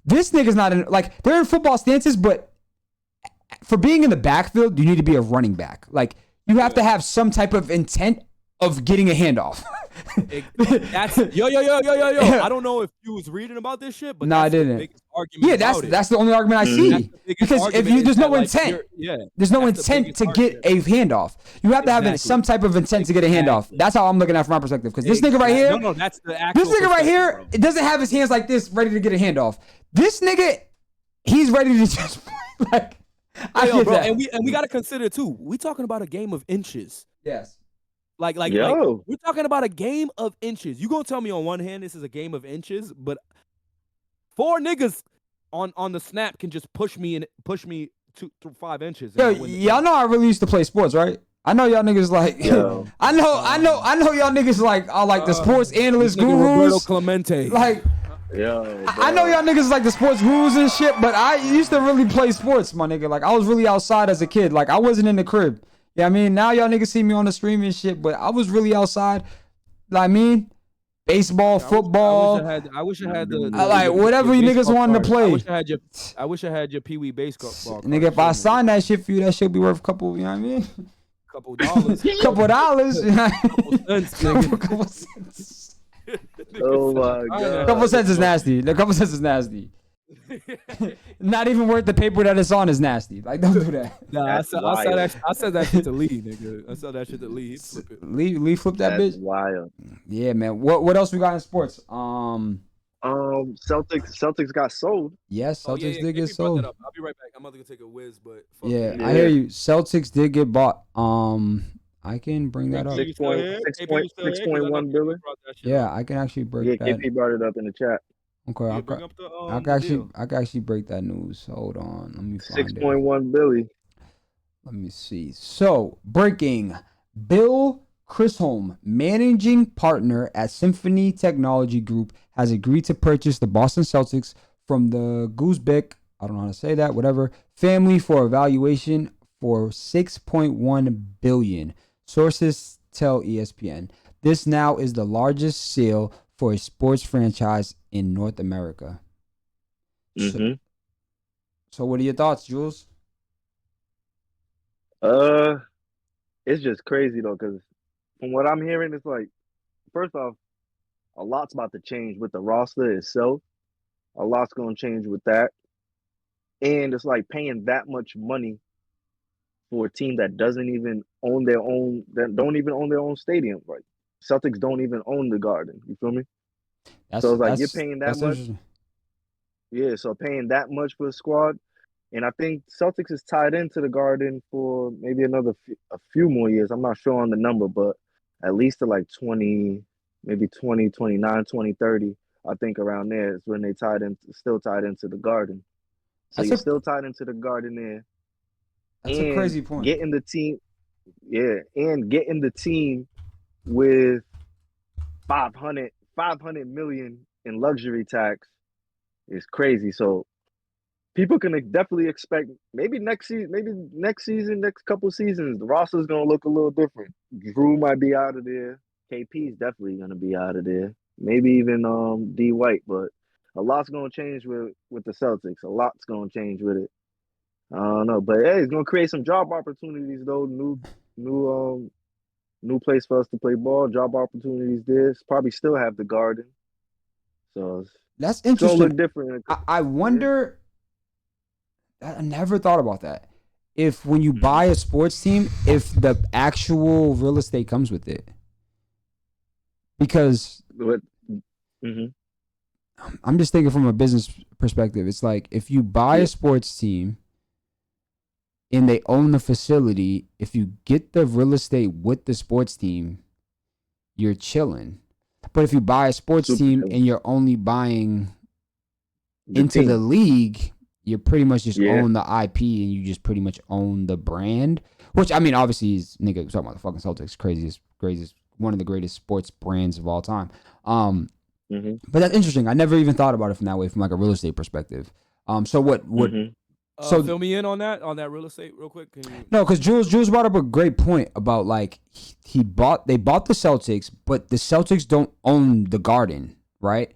This nigga's not in, like, they're in football stances, but for being in the backfield, you need to be a running back. Like, you have to have some type of intent of getting a handoff. That's yo. I don't know if you was reading about this shit, but I didn't. The biggest argument that's the only argument I see. Because if there's no intent, there's no intent to get a handoff. You have to have some type of intent to get a handoff. That's how I'm looking at it from my perspective. Because this nigga right here, that's the actual this nigga right here, it doesn't have his hands like this, ready to get a handoff. This nigga, he's ready to just like. I get bro, that. And we got to consider too. We talking about a game of inches. Yes. Like we're talking about a game of inches. You gonna tell me on one hand this is a game of inches, but 4 niggas on the snap can just push me 2 through 5 inches. Yo, y'all know I really used to play sports, right? I know y'all niggas like. I know y'all niggas like are like the sports analyst gurus. Roberto Clemente. Like. I know y'all niggas like the sports gurus and shit, but I used to really play sports, my nigga. Like I was really outside as a kid. Like I wasn't in the crib. Yeah, I mean now y'all niggas see me on the stream and shit, but I was really outside. I mean, baseball, football. I wish I had the like whatever you niggas wanted to play. I wish I had your Pee Wee baseball. Nigga, if I signed that shit for you, that shit be worth a couple. You know what I mean? Couple dollars. Couple dollars. Couple cents. Oh my god. Couple cents is nasty. The couple cents is nasty. Not even worth the paper that it's on is nasty. Like don't do that. Nah, I said that shit to Lee, nigga. I said that shit to Lee. Lee flip that bitch. Wild. Yeah, man. What else we got in sports? Celtics got sold. Yes, Celtics did get sold. I'll be right back. I'm about to go take a whiz, but yeah, I hear you. Celtics did get bought. I can bring that up. 6.1 billion. Yeah, I can actually break that. KP brought it up in the chat. Okay, I can actually break that news. Hold on, let me find 6.1 billion. Let me see. So breaking: Bill Chris Holm, managing partner at Symphony Technology Group, has agreed to purchase the Boston Celtics from the Guzbeck, I don't know how to say that, whatever, family for a valuation for $6.1 billion. Sources tell ESPN. This now is the largest sale for a sports franchise in North America. Mm-hmm. So what are your thoughts, Jules? It's just crazy though, because from what I'm hearing, it's like, first off, a lot's about to change with the roster itself. A lot's gonna change with that. And it's like paying that much money for a team that doesn't even own their own, that don't even own their own stadium. Like Celtics don't even own the Garden. You feel me? So it's like you're paying that much. Yeah, so paying that much for a squad. And I think Celtics is tied into the Garden for maybe a few more years. I'm not sure on the number, but at least to like 20, maybe 2029, 2030. I think around there is when they still tied into the Garden. So you're still tied into the Garden there. That's a crazy point. Getting the team, and getting the team with 500 million in luxury tax is crazy. So people can definitely expect maybe next season, next couple seasons, the roster is gonna look a little different. Drew might be out of there. KP is definitely gonna be out of there. Maybe even D White, but a lot's gonna change with the Celtics. A lot's gonna change with it. I don't know, but hey, it's gonna create some job opportunities though. New place for us to play ball. Job opportunities there. Probably still have the Garden. So that's interesting. It's gonna look different. I wonder. I never thought about that. If when you buy a sports team, if the actual real estate comes with it, because I'm just thinking from a business perspective. It's like if you buy a sports team and they own the facility, if you get the real estate with the sports team, you're chilling. But if you buy a sports team and you're only buying into the league, you pretty much just own the IP and you just pretty much own the brand. Which, I mean, obviously, nigga, talking about the fucking Celtics, craziest, one of the greatest sports brands of all time. But that's interesting. I never even thought about it from that way, from like a real estate perspective. So what? So fill me in on that real estate real quick. No, because Jules brought up a great point about like they bought the Celtics, but the Celtics don't own the Garden, right?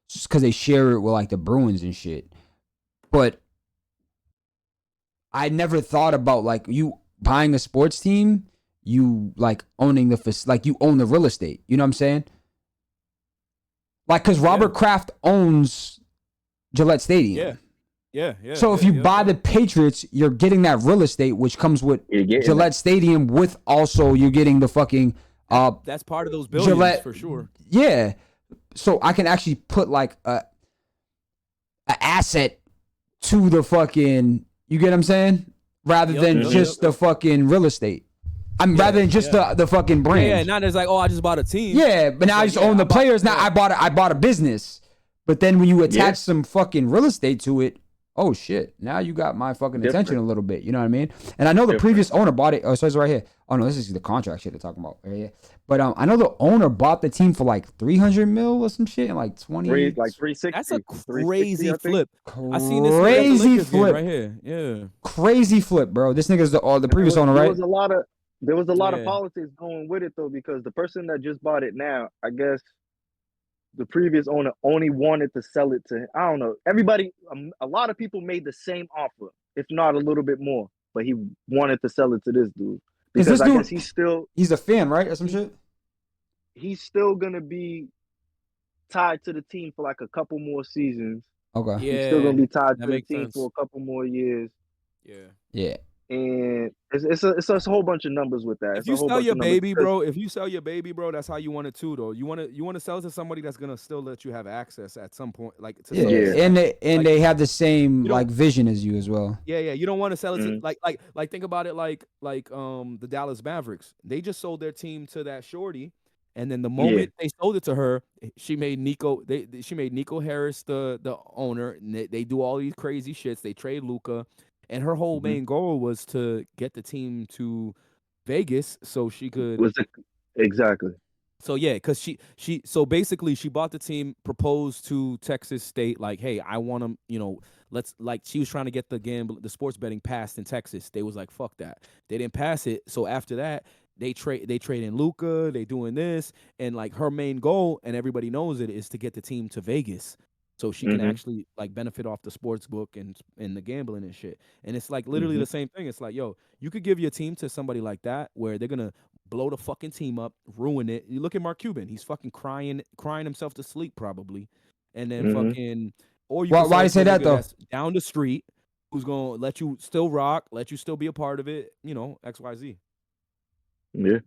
Just because they share it with like the Bruins and shit. But I never thought about like you buying a sports team, you like owning you own the real estate. You know what I'm saying? Like, because Robert Kraft owns Gillette Stadium. Yeah. So if you buy the Patriots, you're getting that real estate, which comes with Gillette Stadium. With also you're getting the fucking that's part of those billions Gillette, for sure. Yeah. So I can actually put like a asset to the fucking, you get what I'm saying? Rather than just the fucking real estate. Rather than just the fucking brand. Yeah, not as like, oh, I just bought a team. Yeah, but now I just own the players. Now I bought a business. But then when you attach some fucking real estate to it, oh shit, now you got my fucking attention a little bit. You know what I mean? And I know the previous owner bought it. Oh, so it's right here. Oh no, this is the contract shit they're talking about. Yeah. But I know the owner bought the team for like 300 mil or some shit in like 20. Like 360. That's a crazy flip. I seen this crazy flip right here. Yeah. Crazy flip, bro. This nigga's the previous owner, right? There was a lot of politics going with it though, because the person that just bought it now, I guess the previous owner only wanted to sell it to, I don't know. Everybody, a lot of people made the same offer, if not a little bit more, but he wanted to sell it to this dude. Because I guess he's a fan, right? Or some shit? He's still going to be tied to the team for like a couple more seasons. Okay. Yeah. He's still going to be tied to the team for a couple more years. Yeah. And it's a whole bunch of numbers with that. If you sell your baby, bro, that's how you want it too, though. You want to sell it to somebody that's gonna still let you have access at some point, like and they have the same like vision as you as well. Yeah. You don't want to sell it to like think about it like the Dallas Mavericks. They just sold their team to that shorty, and then the moment they sold it to her, she made Nico Harris the owner. And they do all these crazy shits. They trade Luka. And her whole main goal was to get the team to Vegas so she could Exactly. So yeah, because so basically she bought the team, proposed to Texas State, like, hey, I want them, let's, like, she was trying to get the sports betting passed in Texas. They was like, fuck that. They didn't pass it. So after that, they trade in Luka, they doing this, and like her main goal, and everybody knows it, is to get the team to Vegas. So she can actually like benefit off the sports book and the gambling and shit. And it's like literally the same thing. It's like, yo, you could give your team to somebody like that where they're gonna blow the fucking team up, ruin it. You look at Mark Cuban; he's fucking crying himself to sleep probably, and then fucking. Or you Why do you say that, though? That's down the street, who's gonna let you still rock, let you still be a part of it, XYZ. Yeah.